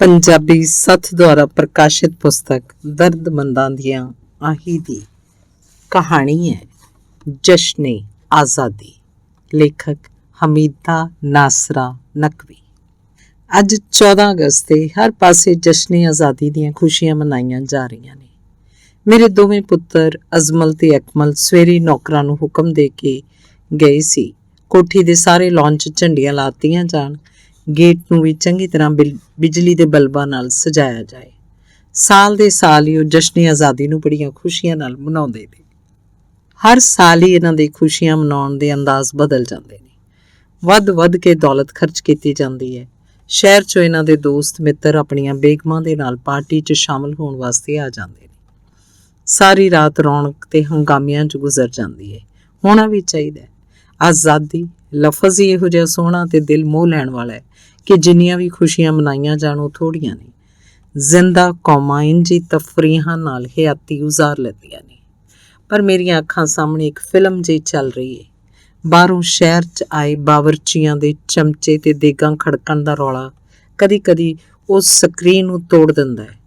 ਪੰਜਾਬੀ ਸੱਥ ਦੁਆਰਾ ਪ੍ਰਕਾਸ਼ਿਤ ਪੁਸਤਕ ਦਰਦਮੰਦਾਂ ਦੀਆਂ ਆਹੀ ਦੀ ਕਹਾਣੀ ਹੈ ਜਸ਼ਨੇ ਆਜ਼ਾਦੀ। ਲੇਖਕ ਹਮੀਦਾ ਨਾਸਰਾ ਨਕਵੀ। ਅੱਜ 14 ਅਗਸਤ ਤੇ ਹਰ ਪਾਸੇ ਜਸ਼ਨੇ ਆਜ਼ਾਦੀ ਦੀਆਂ ਖੁਸ਼ੀਆਂ ਮਨਾਈਆਂ ਜਾ ਰਹੀਆਂ ਨੇ। ਮੇਰੇ ਦੋਵੇਂ ਪੁੱਤਰ ਅਜ਼ਮਲ ਤੇ ਅਕਮਲ ਸਵੇਰੇ ਨੌਕਰਾਂ ਨੂੰ ਹੁਕਮ ਦੇ ਕੇ ਗਏ ਸੀ ਕੋਠੀ ਦੇ ਸਾਰੇ ਲੌਨ 'ਚ ਝੰਡੀਆਂ ਲਾਤੀਆਂ ਜਾਣ, ਗੇਟ ਨੂੰ ਵੀ ਚੰਗੀ ਤਰ੍ਹਾਂ ਬਿਜਲੀ ਦੇ ਬਲਬਾਂ ਨਾਲ ਸਜਾਇਆ ਜਾਏ। ਸਾਲ ਦੇ ਸਾਲ ਹੀ ਉਹ ਜਸ਼ਨੇ ਆਜ਼ਾਦੀ ਨੂੰ ਬੜੀਆਂ ਖੁਸ਼ੀਆਂ ਨਾਲ ਮਨਾਉਂਦੇ ਨੇ। ਹਰ ਸਾਲ ਹੀ ਇਹਨਾਂ ਦੇ ਖੁਸ਼ੀਆਂ ਮਨਾਉਣ ਦੇ ਅੰਦਾਜ਼ ਬਦਲ ਜਾਂਦੇ ਨੇ। ਵੱਧ ਕੇ ਦੌਲਤ ਖਰਚ ਕੀਤੀ ਜਾਂਦੀ ਹੈ। ਸ਼ਹਿਰ 'ਚੋਂ ਇਹਨਾਂ ਦੇ ਦੋਸਤ ਮਿੱਤਰ ਆਪਣੀਆਂ ਬੇਗਮਾਂ ਦੇ ਨਾਲ ਪਾਰਟੀ 'ਚ ਸ਼ਾਮਲ ਹੋਣ ਵਾਸਤੇ ਆ ਜਾਂਦੇ ਨੇ। ਸਾਰੀ ਰਾਤ ਰੌਣਕ ਤੇ ਹੰਗਾਮਿਆਂ 'ਚ ਗੁਜ਼ਰ ਜਾਂਦੀ ਹੈ। ਹੋਣਾ ਵੀ ਚਾਹੀਦਾ। ਆਜ਼ਾਦੀ ਲਫ਼ਜ਼ ਹੀ ਇਹੋ ਜਿਹਾ ਸੋਹਣਾ ਤੇ ਦਿਲ ਮੋਹ ਲੈਣ ਵਾਲਾ ਹੈ ਕਿ ਜਿੰਨੀਆਂ ਵੀ ਖੁਸ਼ੀਆਂ ਮਨਾਈਆਂ ਜਾਣ ਉਹ ਥੋੜ੍ਹੀਆਂ ਨੇ। ਜ਼ਿੰਦਾ ਕੌਮਾਂ ਇੰਝ ਹੀ ਤਫਰੀਹਾਂ ਨਾਲ ਹਯਾਤੀ ਉਜ਼ਾਰ ਲੈਂਦੀਆਂ ਨੇ। ਪਰ ਮੇਰੀਆਂ ਅੱਖਾਂ ਸਾਹਮਣੇ ਇੱਕ ਫਿਲਮ ਜਿਹੀ ਚੱਲ ਰਹੀ ਹੈ। ਬਾਹਰੋਂ ਸ਼ਹਿਰ 'ਚ ਆਏ ਬਾਵਰਚੀਆਂ ਦੇ ਚਮਚੇ ਤੇ ਦੇਗਾਂ ਖੜਕਣ ਦਾ ਰੌਲਾ ਕਦੀ ਉਸ ਸਕਰੀਨ ਨੂੰ ਤੋੜ ਦਿੰਦਾ ਹੈ।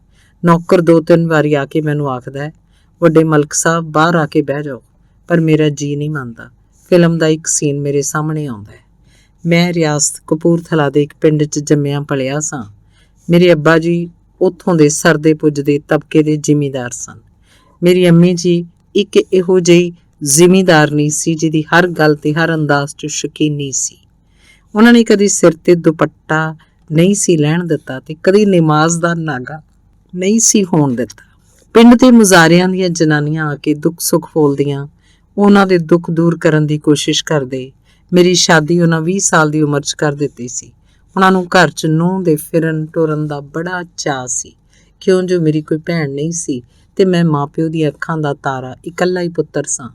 ਨੌਕਰ 2-3 ਵਾਰੀ ਆ ਕੇ ਮੈਨੂੰ ਆਖਦਾ ਹੈ, ਵੱਡੇ ਮਲਕ ਸਾਹਿਬ ਬਾਹਰ ਆ ਕੇ ਬਹਿ ਜਾਓ, ਪਰ ਮੇਰਾ ਜੀ ਨਹੀਂ ਮੰਨਦਾ। ਫਿਲਮ ਦਾ ਇੱਕ ਸੀਨ ਮੇਰੇ ਸਾਹਮਣੇ ਆਉਂਦਾ ਹੈ। ਮੈਂ ਰਿਆਸਤ ਕਪੂਰਥਲਾ ਦੇ ਇੱਕ ਪਿੰਡ 'ਚ ਜੰਮਿਆ ਪਲਿਆ ਸਾਂ। ਮੇਰੇ ਅੱਬਾ ਜੀ ਉੱਥੋਂ ਦੇ ਸਰਦੇ ਪੁੱਜਦੇ ਤਬਕੇ ਦੇ ਜ਼ਿਮੀਂਦਾਰ ਸਨ। ਮੇਰੀ ਅੰਮੀ ਜੀ ਇੱਕ ਇਹੋ ਜਿਹੀ ਜ਼ਿਮੀਂਦਾਰਨੀ ਸੀ ਜਿਹਦੀ ਹਰ ਗੱਲ ਤੇ ਹਰ ਅੰਦਾਜ਼ 'ਚ ਸ਼ੌਕੀਨੀ ਸੀ। ਉਹਨਾਂ ਨੇ ਕਦੀ ਸਿਰ ਤੇ ਦੁਪੱਟਾ ਨਹੀਂ ਸੀ ਲੈਣ ਦਿੱਤਾ ਤੇ ਕਦੀ ਨਮਾਜ਼ ਦਾ ਨਾਗਾ ਨਹੀਂ ਸੀ ਹੋਣ ਦਿੱਤਾ। ਪਿੰਡ ਦੇ ਮੁਜ਼ਾਰਿਆਂ ਦੀਆਂ ਜਨਾਨੀਆਂ ਆ ਕੇ ਦੁੱਖ ਸੁੱਖ ਫੋਲਦੀਆਂ, ਉਹਨਾਂ ਦੇ ਦੁੱਖ ਦੂਰ ਕਰਨ ਦੀ ਕੋਸ਼ਿਸ਼ ਕਰਦੇ। ਮੇਰੀ ਸ਼ਾਦੀ ਉਹਨਾਂ 20 ਸਾਲ ਦੀ ਉਮਰ 'ਚ ਕਰ ਦਿੱਤੀ ਸੀ। ਉਹਨਾਂ ਨੂੰ ਘਰ 'ਚ ਨੂੰਹ ਦੇ ਫਿਰਨ ਟੁਰਨ ਦਾ ਬੜਾ ਚਾਅ ਸੀ, ਕਿਉਂ ਜੋ ਮੇਰੀ ਕੋਈ ਭੈਣ ਨਹੀਂ ਸੀ ਤੇ ਮੈਂ ਮਾਂ-ਪਿਓ ਦੀਆਂ ਅੱਖਾਂ ਦਾ ਤਾਰਾ, ਇਕੱਲਾ ਹੀ ਪੁੱਤਰ ਸਾਂ।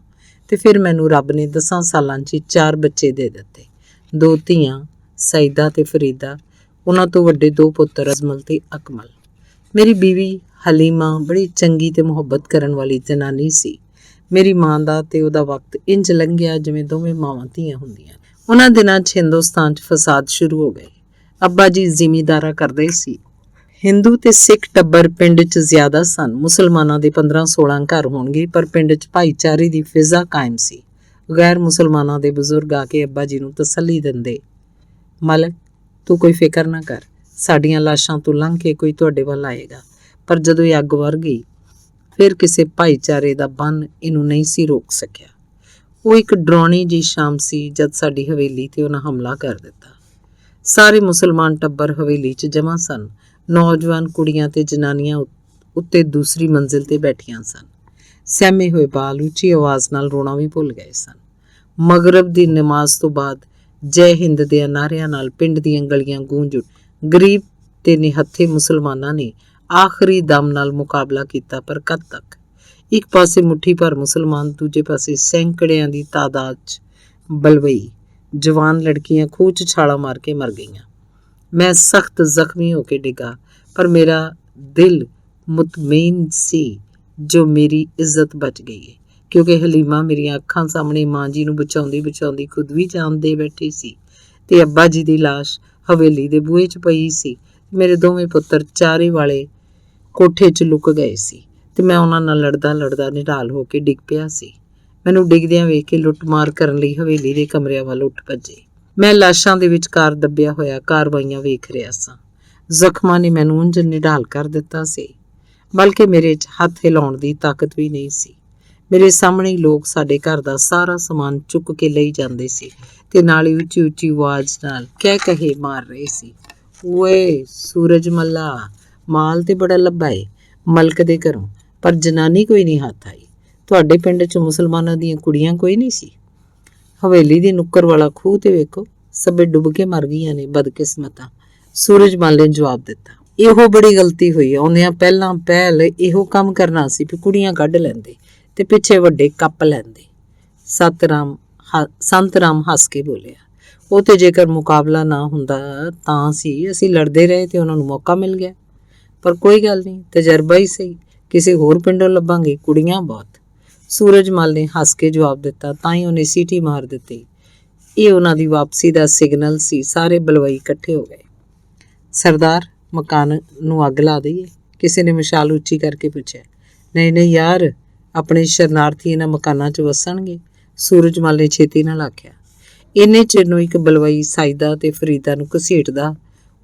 ਤੇ ਫਿਰ ਮੈਨੂੰ ਰੱਬ ਨੇ 10 ਸਾਲਾਂ 'ਚ 4 ਬੱਚੇ ਦੇ ਦਿੱਤੇ, 2 ਧੀਆਂ ਸਈਦਾ ਤੇ ਫਰੀਦਾ। ਉਹਨਾਂ ਤੋਂ ਵੱਡੇ 2 ਪੁੱਤਰ ਅਜ਼ਮਲ ਤੇ ਅਕਮਲ। ਮੇਰੀ ਬੀਵੀ ਹਲੀਮਾ ਬੜੀ ਚੰਗੀ ਤੇ ਮੁਹੱਬਤ ਕਰਨ ਵਾਲੀ ਜਨਾਨੀ ਸੀ। ਮੇਰੀ ਮਾਂ ਦਾ ਤੇ ਉਹਦਾ ਵਕਤ ਇੰਜ ਲੰਘਿਆ ਜਿਵੇਂ ਦੋਵੇਂ ਮਾਵਾਂ ਧੀਆਂ ਹੁੰਦੀਆਂ। ਉਹਨਾਂ ਦਿਨਾਂ 'ਚ ਹਿੰਦੁਸਤਾਨ 'ਚ ਫਸਾਦ ਸ਼ੁਰੂ ਹੋ ਗਏ। ਅੱਬਾ ਜੀ ਜ਼ਿਮੀਂਦਾਰਾ ਕਰਦੇ ਸੀ। ਹਿੰਦੂ ਤੇ ਸਿੱਖ ਟੱਬਰ ਪਿੰਡ 'ਚ ਜ਼ਿਆਦਾ ਸਨ। ਮੁਸਲਮਾਨਾਂ ਦੇ 15-16 ਘਰ ਹੋਣਗੇ, ਪਰ ਪਿੰਡ 'ਚ ਭਾਈਚਾਰੇ ਦੀ ਫਿਜ਼ਾ ਕਾਇਮ ਸੀ। ਗੈਰ ਮੁਸਲਮਾਨਾਂ ਦੇ ਬਜ਼ੁਰਗ ਆ ਕੇ ਅੱਬਾ ਜੀ ਨੂੰ ਤਸੱਲੀ ਦਿੰਦੇ, ਮਲਕ ਤੂੰ ਕੋਈ ਫਿਕਰ ਨਾ ਕਰ, ਸਾਡੀਆਂ ਲਾਸ਼ਾਂ ਤੋਂ ਲੰਘ ਕੇ ਕੋਈ ਤੁਹਾਡੇ ਵੱਲ ਆਏਗਾ। ਪਰ ਜਦੋਂ ਇਹ ਅੱਗ ਵਰ ਗਈ, ਫਿਰ ਕਿਸੇ ਭਾਈਚਾਰੇ ਦਾ ਬੰਨ ਇਹਨੂੰ ਨਹੀਂ ਸੀ ਰੋਕ ਸਕਿਆ। ਉਹ ਇੱਕ ਡਰਾਉਣੀ ਜਿਹੀ ਸ਼ਾਮ ਸੀ ਜਦ ਸਾਡੀ ਹਵੇਲੀ ਤੇ ਉਹਨਾਂ ਹਮਲਾ ਕਰ ਦਿੱਤਾ। ਸਾਰੇ ਮੁਸਲਮਾਨ ਟੱਬਰ ਹਵੇਲੀ 'ਚ ਜਮ੍ਹਾਂ ਸਨ। ਨੌਜਵਾਨ ਕੁੜੀਆਂ ਤੇ ਜਨਾਨੀਆਂ ਉੱਤੇ ਦੂਸਰੀ ਮੰਜ਼ਿਲ ਤੇ ਬੈਠੀਆਂ ਸਨ। ਸਹਿਮੇ ਹੋਏ ਬਾਲ ਉੱਚੀ ਆਵਾਜ਼ ਨਾਲ ਰੋਣਾ ਵੀ ਭੁੱਲ ਗਏ ਸਨ। ਮਗਰਬ ਦੀ ਨਮਾਜ਼ ਤੋਂ ਬਾਅਦ ਜੈ ਹਿੰਦ ਦੇ ਨਾਅਰਿਆਂ ਨਾਲ ਪਿੰਡ ਦੀਆਂ ਗਲੀਆਂ ਗੂੰਜ ਉੱਠ। ਗਰੀਬ ਤੇ ਨਿਹੱਥੇ ਮੁਸਲਮਾਨਾਂ ਨੇ ਆਖਰੀ ਦਮ ਨਾਲ ਮੁਕਾਬਲਾ ਕੀਤਾ, ਪਰ ਕਦ ਤੱਕ? ਇੱਕ ਪਾਸੇ ਮੁੱਠੀ ਭਰ ਮੁਸਲਮਾਨ, ਦੂਜੇ ਪਾਸੇ ਸੈਂਕੜਿਆਂ ਦੀ ਤਾਦਾਦ 'ਚ ਬਲਵਈ ਜਵਾਨ ਲੜਕੀਆਂ ਖੂਹ 'ਚ ਛਾਲਾਂ ਮਾਰ ਕੇ ਮਰ ਗਈਆਂ। ਮੈਂ ਸਖਤ ਜ਼ਖਮੀ ਹੋ ਕੇ ਡਿੱਗਾ, ਪਰ ਮੇਰਾ ਦਿਲ ਮੁਤਮਈਨ ਸੀ ਜੋ ਮੇਰੀ ਇੱਜ਼ਤ ਬਚ ਗਈ ਹੈ, ਕਿਉਂਕਿ ਹਲੀਮਾ ਮੇਰੀਆਂ ਅੱਖਾਂ ਸਾਹਮਣੇ ਮਾਂ ਜੀ ਨੂੰ ਬਚਾਉਂਦੀ ਖੁਦ ਵੀ ਜਾਨ ਦੇ ਬੈਠੀ ਸੀ ਤੇ ਅੱਬਾ ਜੀ ਦੀ ਲਾਸ਼ ਹਵੇਲੀ ਦੇ ਬੂਹੇ 'ਚ ਪਈ ਸੀ। ਮੇਰੇ ਦੋਵੇਂ ਪੁੱਤਰ ਚਾਰੇ ਵਾਲੇ ਕੋਠੇ 'ਚ ਲੁਕ ਗਏ ਸੀ ਤੇ ਮੈਂ ਉਹਨਾਂ ਨਾਲ ਲੜਦਾ ਨਿਢਾਲ ਹੋ ਕੇ ਡਿੱਗ ਪਿਆ ਸੀ। ਮੈਨੂੰ ਡਿੱਗਦਿਆਂ ਵੇਖ ਕੇ ਲੁੱਟਮਾਰ ਕਰਨ ਲਈ ਹਵੇਲੀ ਦੇ ਕਮਰਿਆਂ ਵੱਲ ਉੱਠ ਭੱਜੇ। ਮੈਂ ਲਾਸ਼ਾਂ ਦੇ ਵਿਚਕਾਰ ਦੱਬਿਆ ਹੋਇਆ ਕਾਰਵਾਈਆਂ ਵੇਖ ਰਿਹਾ ਸਾਂ। ਜ਼ਖਮਾਂ ਨੇ ਮੈਨੂੰ ਉਂਝ ਨਿਢਾਲ ਕਰ ਦਿੱਤਾ ਸੀ, ਬਲਕਿ ਮੇਰੇ 'ਚ ਹੱਥ ਹਿਲਾਉਣ ਦੀ ਤਾਕਤ ਵੀ ਨਹੀਂ ਸੀ। ਮੇਰੇ ਸਾਹਮਣੇ ਲੋਕ ਸਾਡੇ ਘਰ ਦਾ ਸਾਰਾ ਸਮਾਨ ਚੁੱਕ ਕੇ ਲਈ ਜਾਂਦੇ ਸੀ ਤੇ ਨਾਲ ਹੀ ਉੱਚੀ ਆਵਾਜ਼ ਨਾਲ ਕਹੇ ਮਾਰ ਰਹੇ ਸੀ, ਓਏ ਸੂਰਜ ਮੱਲਾ, ਮਾਲ ਤੇ ਬੜਾ ਲੱਭਾ ਏ ਮਲਕ ਦੇ ਘਰੋਂ, ਪਰ ਜਨਾਨੀ ਕੋਈ ਨਹੀਂ ਹੱਥ ਆਈ। ਤੁਹਾਡੇ ਪਿੰਡ 'ਚ ਮੁਸਲਮਾਨਾਂ ਦੀਆਂ ਕੁੜੀਆਂ ਕੋਈ ਨਹੀਂ ਸੀ? ਹਵੇਲੀ ਦੀ ਨੁੱਕਰ ਵਾਲਾ ਖੂਹ ਤੇ ਵੇਖੋ, ਸਭੇ ਡੁੱਬ ਕੇ ਮਰ ਗਈਆਂ ਨੇ ਬਦਕਿਸਮਤਾਂ। ਸੂਰਜ ਮੱਲ ਨੇ ਜਵਾਬ ਦਿੱਤਾ, ਇਹੋ ਬੜੀ ਗਲਤੀ ਹੋਈ। ਆਉਂਦਿਆਂ ਪਹਿਲ ਇਹੋ ਕੰਮ ਕਰਨਾ ਸੀ ਵੀ ਕੁੜੀਆਂ ਕੱਢ ਲੈਂਦੇ ਤੇ ਪਿੱਛੇ ਵੱਡੇ ਕੱਪ ਲੈਂਦੇ। ਸੰਤ ਰਾਮ ਹੱਸ ਕੇ ਬੋਲਿਆ, ਉਹ ਤੇ ਜੇਕਰ ਮੁਕਾਬਲਾ ਨਾ ਹੁੰਦਾ ਤਾਂ ਸੀ, ਅਸੀਂ ਲੜਦੇ ਰਹੇ ਤੇ ਉਹਨਾਂ ਨੂੰ ਮੌਕਾ ਮਿਲ ਗਿਆ। ਪਰ ਕੋਈ ਗੱਲ ਨਹੀਂ, ਤਜਰਬਾ ਹੀ ਸਹੀ, ਕਿਸੇ ਹੋਰ ਪਿੰਡੋਂ ਲੱਭਾਂਗੇ, ਕੁੜੀਆਂ ਬਹੁਤ। ਸੂਰਜ ਮੱਲ ਨੇ ਹੱਸ ਕੇ ਜਵਾਬ ਦਿੱਤਾ। ਤਾਂ ਹੀ ਉਹਨੇ ਸੀਟੀ ਮਾਰ ਦਿੱਤੀ। ਇਹ ਉਹਨਾਂ ਦੀ ਵਾਪਸੀ ਦਾ ਸਿਗਨਲ ਸੀ। ਸਾਰੇ ਬਲਵਈ ਇਕੱਠੇ ਹੋ ਗਏ। ਸਰਦਾਰ, ਮਕਾਨ ਨੂੰ ਅੱਗ ਲਾ ਦਈਏ? ਕਿਸੇ ਨੇ ਮਸ਼ਾਲ ਉੱਚੀ ਕਰਕੇ ਪੁੱਛਿਆ। ਨਹੀਂ ਨਹੀਂ ਯਾਰ, ਆਪਣੇ ਸ਼ਰਨਾਰਥੀ ਇਹਨਾਂ ਮਕਾਨਾਂ 'ਚ ਵਸਣਗੇ, ਸੂਰਜਮਲ ਨੇ ਛੇਤੀ ਨਾਲ ਆਖਿਆ। ਇੰਨੇ ਚਿਰ ਨੂੰ ਇੱਕ ਬਲਵਈ ਸਾਇਦਾ ਤੇ ਫਰੀਦਾ ਨੂੰ ਘਸੀਟਦਾ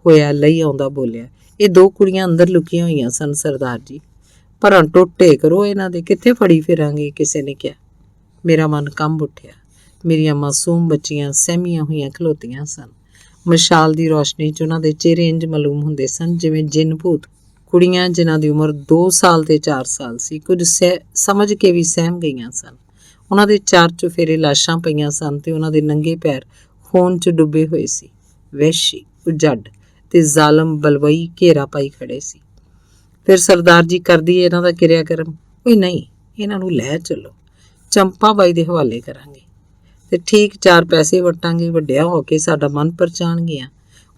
ਹੋਇਆ ਲਈ ਆਉਂਦਾ ਬੋਲਿਆ, ਇਹ ਦੋ ਕੁੜੀਆਂ ਅੰਦਰ ਲੁਕੀਆਂ ਹੋਈਆਂ ਸਨ ਸਰਦਾਰ ਜੀ। ਭਰਾਂ ਟੋਟੇ ਕਰੋ ਇਹਨਾਂ ਦੇ, ਕਿੱਥੇ ਫੜੀ ਫਿਰਾਂਗੇ? ਕਿਸੇ ਨੇ ਕਿਹਾ। ਮੇਰਾ ਮਨ ਕੰਬ ਉੱਠਿਆ। ਮੇਰੀਆਂ ਮਾਸੂਮ ਬੱਚੀਆਂ ਸਹਿਮੀਆਂ ਹੋਈਆਂ ਖਲੋਤੀਆਂ ਸਨ। ਮਸ਼ਾਲ ਦੀ ਰੋਸ਼ਨੀ 'ਚ ਉਹਨਾਂ ਦੇ ਚਿਹਰੇ ਇੰਜ ਮਾਲੂਮ ਹੁੰਦੇ ਸਨ ਜਿਵੇਂ ਜਿੰਨ ਭੂਤ। ਕੁੜੀਆਂ ਜਿਨ੍ਹਾਂ ਦੀ ਉਮਰ 2 ਸਾਲ ਤੇ 4 ਸਾਲ ਸੀ, ਕੁਝ ਸਮਝ ਕੇ ਵੀ ਸਹਿਮ ਗਈਆਂ ਸਨ। ਉਹਨਾਂ ਦੇ ਚਾਰ ਚੁਫੇਰੇ ਲਾਸ਼ਾਂ ਪਈਆਂ ਸਨ ਤੇ ਉਹਨਾਂ ਦੇ ਨੰਗੇ ਪੈਰ ਖੂਨ 'ਚ ਡੁੱਬੇ ਹੋਏ ਸੀ। ਵਹਿਸ਼ੀ, ਉਜੱਡ ਤੇ ਜ਼ਾਲਮ ਬਲਵਈ ਘੇਰਾ ਪਾਈ ਖੜੇ ਸੀ। ਫਿਰ ਸਰਦਾਰ ਜੀ ਕਰਦੀ ਇਹਨਾਂ ਦਾ ਕਿਰਿਆ ਕਰਮ। ਓਏ ਨਹੀਂ, ਇਹਨਾਂ ਨੂੰ ਲੈ ਚੱਲੋ, ਚੰਪਾ ਬਾਈ ਦੇ ਹਵਾਲੇ ਕਰਾਂਗੇ ਤੇ ਠੀਕ 4 ਪੈਸੇ ਵਟਾਂਗੇ। ਵੱਡਿਆ ਹੋ ਕੇ ਸਾਡਾ ਮਨ ਪਰਚਾਣਗੀਆਂ।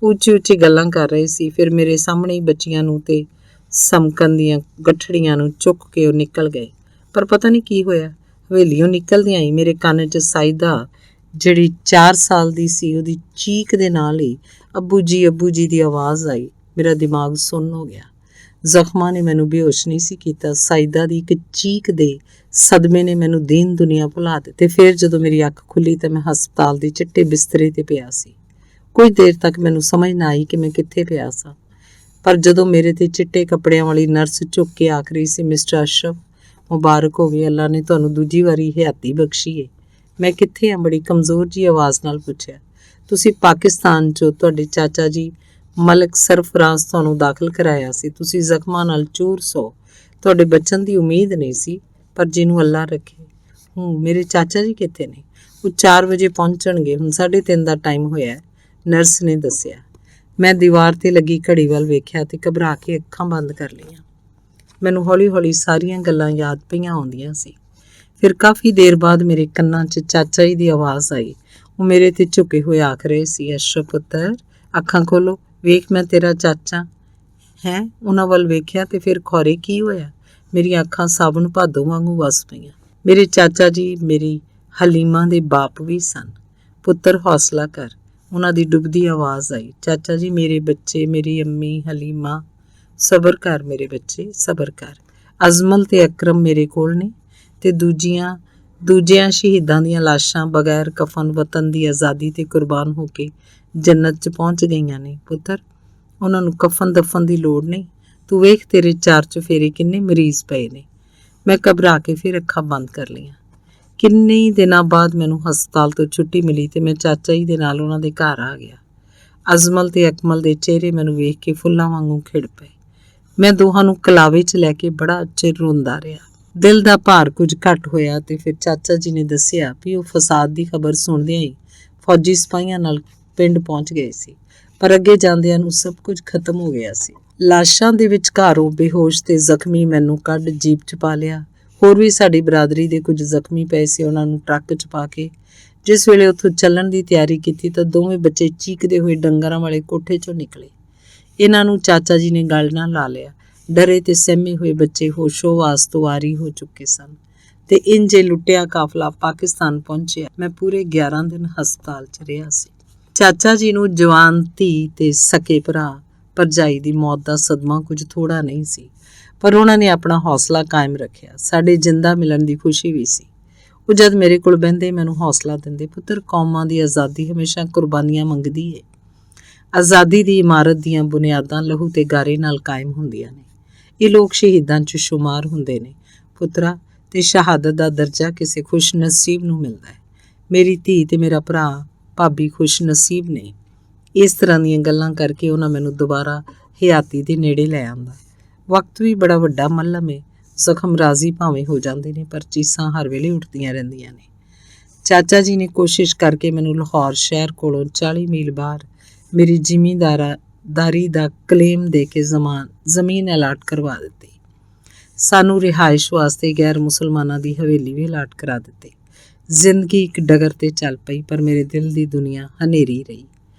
ਉੱਚੀ ਉੱਚੀ ਗੱਲਾਂ ਕਰ ਰਹੇ ਸੀ। ਫਿਰ ਮੇਰੇ ਸਾਹਮਣੇ ਹੀ ਬੱਚੀਆਂ ਨੂੰ ਤੇ ਸਮਕਨ ਦੀਆਂ ਗੱਠੜੀਆਂ ਨੂੰ ਚੁੱਕ ਕੇ ਉਹ ਨਿਕਲ ਗਏ। ਪਰ ਪਤਾ ਨਹੀਂ ਕੀ ਹੋਇਆ, ਹਵੇਲੀਓਂ ਨਿਕਲਦਿਆਂ ਹੀ ਮੇਰੇ ਕੰਨ 'ਚ ਸਾਇਦਾ, ਜਿਹੜੀ 4 ਸਾਲ ਦੀ ਸੀ, ਉਹਦੀ ਚੀਕ ਦੇ ਨਾਲ ਹੀ ਅੱਬੂ ਜੀ ਦੀ ਆਵਾਜ਼ ਆਈ। ਮੇਰਾ ਦਿਮਾਗ ਸੁੰਨ ਹੋ ਗਿਆ। ਜ਼ਖਮਾਂ ਨੇ ਮੈਨੂੰ ਬੇਹੋਸ਼ ਨਹੀਂ ਸੀ ਕੀਤਾ। ਸਾਇਦਾ ਦੀ ਇੱਕ ਚੀਕ ਦੇ ਸਦਮੇ ਨੇ ਮੈਨੂੰ ਦੀਨ ਦੁਨੀਆ ਭੁਲਾ ਦਿੱਤੀ। ਤੇ ਫਿਰ ਜਦੋਂ ਮੇਰੀ ਅੱਖ ਖੁੱਲੀ ਤਾਂ ਮੈਂ ਹਸਪਤਾਲ ਦੇ ਚਿੱਟੇ ਬਿਸਤਰੇ ਤੇ ਪਿਆ ਸੀ। ਕੁਝ ਦੇਰ ਤੱਕ ਮੈਨੂੰ ਸਮਝ ਨਾ ਆਈ ਕਿ ਮੈਂ ਕਿੱਥੇ ਪਿਆ ਸਾਂ। ਪਰ ਜਦੋਂ ਮੇਰੇ ਤੇ ਚਿੱਟੇ ਕੱਪੜਿਆਂ ਵਾਲੀ ਨਰਸ ਝੁੱਕ ਕੇ ਆਖ ਰਹੀ ਸੀ, ਮਿਸਟਰ ਅਸ਼ਰਫ, ਮੁਬਾਰਕ ਹੋਵੇ, ਅੱਲਾ ਨੇ ਤੁਹਾਨੂੰ ਦੂਜੀ ਵਾਰੀ ਹਯਾਤੀ ਬਖਸ਼ੀ ਏ। ਮੈਂ ਕਿੱਥੇ ਹਾਂ? ਬੜੀ ਕਮਜ਼ੋਰ ਜੀ ਆਵਾਜ਼ ਨਾਲ ਪੁੱਛਿਆ। ਤੁਸੀਂ ਪਾਕਿਸਤਾਨ 'ਚੋਂ, ਤੁਹਾਡੇ ਚਾਚਾ ਜੀ ਮਲਕ ਸਰਫਰਾਜ਼ ਤੁਹਾਨੂੰ ਦਾਖਲ ਕਰਾਇਆ ਸੀ। ਤੁਸੀਂ ਜ਼ਖਮਾਂ ਨਾਲ ਚੂਰ ਸੋ। ਤੁਹਾਡੇ ਬਚਣ ਦੀ ਉਮੀਦ ਨਹੀਂ ਸੀ, ਪਰ ਜਿਹਨੂੰ ਅੱਲਾ ਰੱਖੇ। ਮੇਰੇ ਚਾਚਾ ਜੀ ਕਿੱਥੇ ਨੇ? ਉਹ 4 ਵਜੇ ਪਹੁੰਚਣਗੇ, ਹੁਣ 3:30 ਦਾ ਟਾਈਮ ਹੋਇਆ, ਨਰਸ ਨੇ ਦੱਸਿਆ। ਮੈਂ ਦੀਵਾਰ ਤੇ ਲੱਗੀ ਘੜੀ ਵੱਲ ਵੇਖਿਆ ਤੇ ਘਬਰਾ ਕੇ ਅੱਖਾਂ ਬੰਦ ਕਰ ਲਈਆਂ। ਮੈਨੂੰ ਹੌਲੀ ਹੌਲੀ ਸਾਰੀਆਂ ਗੱਲਾਂ ਯਾਦ ਪਈਆਂ ਆਉਂਦੀਆਂ ਸੀ। ਫਿਰ ਕਾਫੀ ਦੇਰ ਬਾਅਦ ਮੇਰੇ ਕੰਨਾਂ 'ਚ ਚਾਚਾ ਜੀ ਦੀ ਆਵਾਜ਼ ਆਈ। ਉਹ ਮੇਰੇ ਤੇ ਝੁਕੇ ਹੋਏ ਆਖ ਰਹੇ ਸੀ, ਅਸ਼ਰਫ ਪੁੱਤਰ, ਅੱਖਾਂ ਖੋਲੋ, ਵੇਖ, ਮੈਂ ਤੇਰਾ ਚਾਚਾ ਹੈ। ਉਹਨਾਂ ਵੱਲ ਵੇਖਿਆ ਤੇ ਫਿਰ ਖੌਰੇ ਕੀ ਹੋਇਆ, ਮੇਰੀਆਂ ਅੱਖਾਂ ਸਾਬਣ ਭਾਦੋਂ ਵਾਂਗੂ ਵਸ ਪਈਆਂ। ਮੇਰੇ ਚਾਚਾ ਜੀ ਮੇਰੀ ਹਲੀਮਾ ਦੇ ਬਾਪ ਵੀ ਸਨ। ਪੁੱਤਰ, ਹੌਸਲਾ ਕਰ, ਉਹਨਾਂ ਦੀ ਡੁੱਬਦੀ ਆਵਾਜ਼ ਆਈ। ਚਾਚਾ ਜੀ, ਮੇਰੇ ਬੱਚੇ, ਮੇਰੀ ਅੰਮੀ ਹਲੀਮਾ, ਸਬਰ ਕਰ ਮੇਰੇ ਬੱਚੇ, ਸਬਰ ਕਰ। ਅਜ਼ਮਲ ਤੇ ਅਕਰਮ ਮੇਰੇ ਕੋਲ ਨੇ ਤੇ ਦੂਜਿਆਂ ਸ਼ਹੀਦਾਂ ਦੀਆਂ ਲਾਸ਼ਾਂ ਬਗੈਰ ਕਫਨ ਵਤਨ ਦੀ ਆਜ਼ਾਦੀ ਤੇ ਕੁਰਬਾਨ ਹੋ ਕੇ ਜੰਨਤ 'ਚ ਪਹੁੰਚ ਗਈਆਂ ਨੇ। ਪੁੱਤਰ, ਉਹਨਾਂ ਨੂੰ ਕਫਨ ਦਫਨ ਦੀ ਲੋੜ ਨਹੀਂ। ਤੂੰ ਵੇਖ, ਤੇਰੇ 4 ਚੁਫੇਰੇ ਕਿੰਨੇ ਮਰੀਜ਼ ਪਏ ਨੇ। ਮੈਂ ਘਬਰਾ ਕੇ ਫਿਰ ਅੱਖਾਂ ਬੰਦ ਕਰ ਲਈਆਂ। ਕਿੰਨੇ ਹੀ ਦਿਨਾਂ ਬਾਅਦ ਮੈਨੂੰ ਹਸਪਤਾਲ ਤੋਂ ਛੁੱਟੀ ਮਿਲੀ ਤੇ ਮੈਂ ਚਾਚਾ ਜੀ ਦੇ ਨਾਲ ਉਹਨਾਂ ਦੇ ਘਰ ਆ ਗਿਆ। ਅਜ਼ਮਲ ਤੇ ਅਕਮਲ ਦੇ ਚਿਹਰੇ ਮੈਨੂੰ ਵੇਖ ਕੇ ਫੁੱਲਾਂ ਵਾਂਗੂ ਖਿੜ ਪਏ। ਮੈਂ ਦੋਹਾਂ ਨੂੰ ਕਲਾਵੇ 'ਚ ਲੈ ਕੇ ਬੜਾ ਚਿਰ ਰੋਂਦਾ ਰਿਹਾ। ਦਿਲ ਦਾ ਭਾਰ ਕੁਝ ਘੱਟ ਹੋਇਆ ਤੇ ਫਿਰ ਚਾਚਾ ਜੀ ਨੇ ਦੱਸਿਆ ਵੀ ਉਹ ਫਸਾਦ ਦੀ ਖਬਰ ਸੁਣਦਿਆਂ ਹੀ ਫੌਜੀ ਸਿਪਾਹੀਆਂ ਨਾਲ ਪਿੰਡ ਪਹੁੰਚ ਗਏ ਸੀ, ਪਰ ਅੱਗੇ ਜਾਂਦਿਆਂ ਨੂੰ ਸਭ ਕੁਝ ਖਤਮ ਹੋ ਗਿਆ ਸੀ। ਲਾਸ਼ਾਂ ਦੇ ਵਿਚਕਾਰੋਂ ਬੇਹੋਸ਼ ਤੇ ਜ਼ਖਮੀ ਮੈਨੂੰ ਕੱਢ ਜੀਪ 'ਚ ਪਾ ਲਿਆ। ਹੋਰ ਵੀ ਸਾਡੀ ਬਰਾਦਰੀ ਦੇ ਕੁਝ ਜ਼ਖਮੀ ਪਏ ਸੀ, ਉਹਨਾਂ ਨੂੰ ਟਰੱਕ 'ਚ ਪਾ ਕੇ ਜਿਸ ਵੇਲੇ ਉੱਥੋਂ ਚੱਲਣ ਦੀ ਤਿਆਰੀ ਕੀਤੀ ਤਾਂ ਦੋਵੇਂ ਬੱਚੇ ਚੀਕਦੇ ਹੋਏ ਡੰਗਰਾਂ ਵਾਲੇ ਕੋਠੇ 'ਚੋਂ ਨਿਕਲੇ। ਇਹਨਾਂ ਨੂੰ ਚਾਚਾ ਜੀ ਨੇ ਗਲ ਨਾਲ ਲਾ ਲਿਆ। ਡਰੇ ਤੇ ਸਹਿਮੇ ਹੋਏ ਬੱਚੇ ਹੋਸ਼ੋ-ਹਵਾਸ ਤੋਂ ਆਰੀ ਹੋ ਚੁੱਕੇ ਸਨ ਤੇ ਇੰਜੇ ਲੁੱਟਿਆ ਕਾਫਲਾ ਪਾਕਿਸਤਾਨ ਪਹੁੰਚਿਆ। ਮੈਂ ਪੂਰੇ 11 ਦਿਨ ਹਸਪਤਾਲ 'ਚ ਰਿਹਾ ਸੀ। ਚਾਚਾ ਜੀ ਨੂੰ ਜਵਾਨ ਧੀ ਤੇ ਸਕੇ ਭਰਾ ਭਰਜਾਈ ਦੀ ਮੌਤ ਦਾ ਸਦਮਾ ਕੁਝ ਥੋੜਾ ਨਹੀਂ ਸੀ, ਪਰ ਉਹਨਾਂ ਨੇ ਆਪਣਾ ਹੌਸਲਾ ਕਾਇਮ ਰੱਖਿਆ। ਸਾਡੇ ਜਿੰਦਾ ਮਿਲਣ ਦੀ ਖੁਸ਼ੀ ਵੀ ਸੀ। ਉਹ ਜਦ ਮੇਰੇ ਕੋਲ ਬਹਿੰਦੇ ਮੈਨੂੰ ਹੌਸਲਾ ਦਿੰਦੇ, ਪੁੱਤਰ, ਕੌਮਾਂ ਦੀ ਆਜ਼ਾਦੀ ਹਮੇਸ਼ਾ ਕੁਰਬਾਨੀਆਂ ਮੰਗਦੀ ਏ। ਆਜ਼ਾਦੀ ਦੀ ਇਮਾਰਤ ਦੀਆਂ ਬੁਨਿਆਦਾਂ ਲਹੂ ਤੇ ਗਾਰੇ ਨਾਲ ਕਾਇਮ ਹੁੰਦੀਆਂ ਨੇ। ਇਹ ਲੋਕ ਸ਼ਹੀਦਾਂ 'ਚ ਸ਼ੁਮਾਰ ਹੁੰਦੇ ਨੇ ਪੁੱਤਰਾ, ਤੇ ਸ਼ਹਾਦਤ ਦਾ ਦਰਜਾ ਕਿਸੇ ਖੁਸ਼ ਨਸੀਬ ਨੂੰ ਮਿਲਦਾ ਹੈ। ਮੇਰੀ ਧੀ ਤੇ ਮੇਰਾ ਭਰਾ ਭਾਬੀ ਖੁਸ਼ ਨਸੀਬ ਨੇ। ਇਸ ਤਰ੍ਹਾਂ ਦੀਆਂ ਗੱਲਾਂ ਕਰਕੇ ਉਹਨਾਂ ਮੈਨੂੰ ਦੁਬਾਰਾ ਹਯਾਤੀ ਦੇ ਨੇੜੇ ਲੈ ਆਂਦਾ। ਵਕਤ ਵੀ ਬੜਾ ਵੱਡਾ ਮੱਲਮ ਏ। ਜ਼ਖਮ ਰਾਜ਼ੀ ਭਾਵੇਂ ਹੋ ਜਾਂਦੇ ਨੇ, ਪਰ ਚੀਸਾਂ ਹਰ ਵੇਲੇ ਉੱਠਦੀਆਂ ਰਹਿੰਦੀਆਂ ਨੇ। ਚਾਚਾ ਜੀ ਨੇ ਕੋਸ਼ਿਸ਼ ਕਰਕੇ ਮੈਨੂੰ ਲਾਹੌਰ ਸ਼ਹਿਰ ਕੋਲੋਂ 40 ਮੀਲ ਬਾਹਰ ਮੇਰੀ ਜ਼ਿਮੀਂਦਾਰੀ ਦਾ ਕਲੇਮ ਦੇ ਕੇ ਜ਼ਮੀਨ ਅਲਾਟ ਕਰਵਾ ਦਿੱਤੀ। ਸਾਨੂੰ ਰਿਹਾਇਸ਼ ਵਾਸਤੇ ਗੈਰ ਮੁਸਲਮਾਨਾਂ ਦੀ ਹਵੇਲੀ ਵੀ ਅਲਾਟ ਕਰਾ ਦਿੱਤੀ। ਜ਼ਿੰਦਗੀ ਇੱਕ ਡਗਰ ਤੇ ਚੱਲ ਪਈ, ਪਰ ਮੇਰੇ ਦਿਲ ਦੀ ਦੁਨੀਆ ਹਨੇਰੀ ਰਹੀ।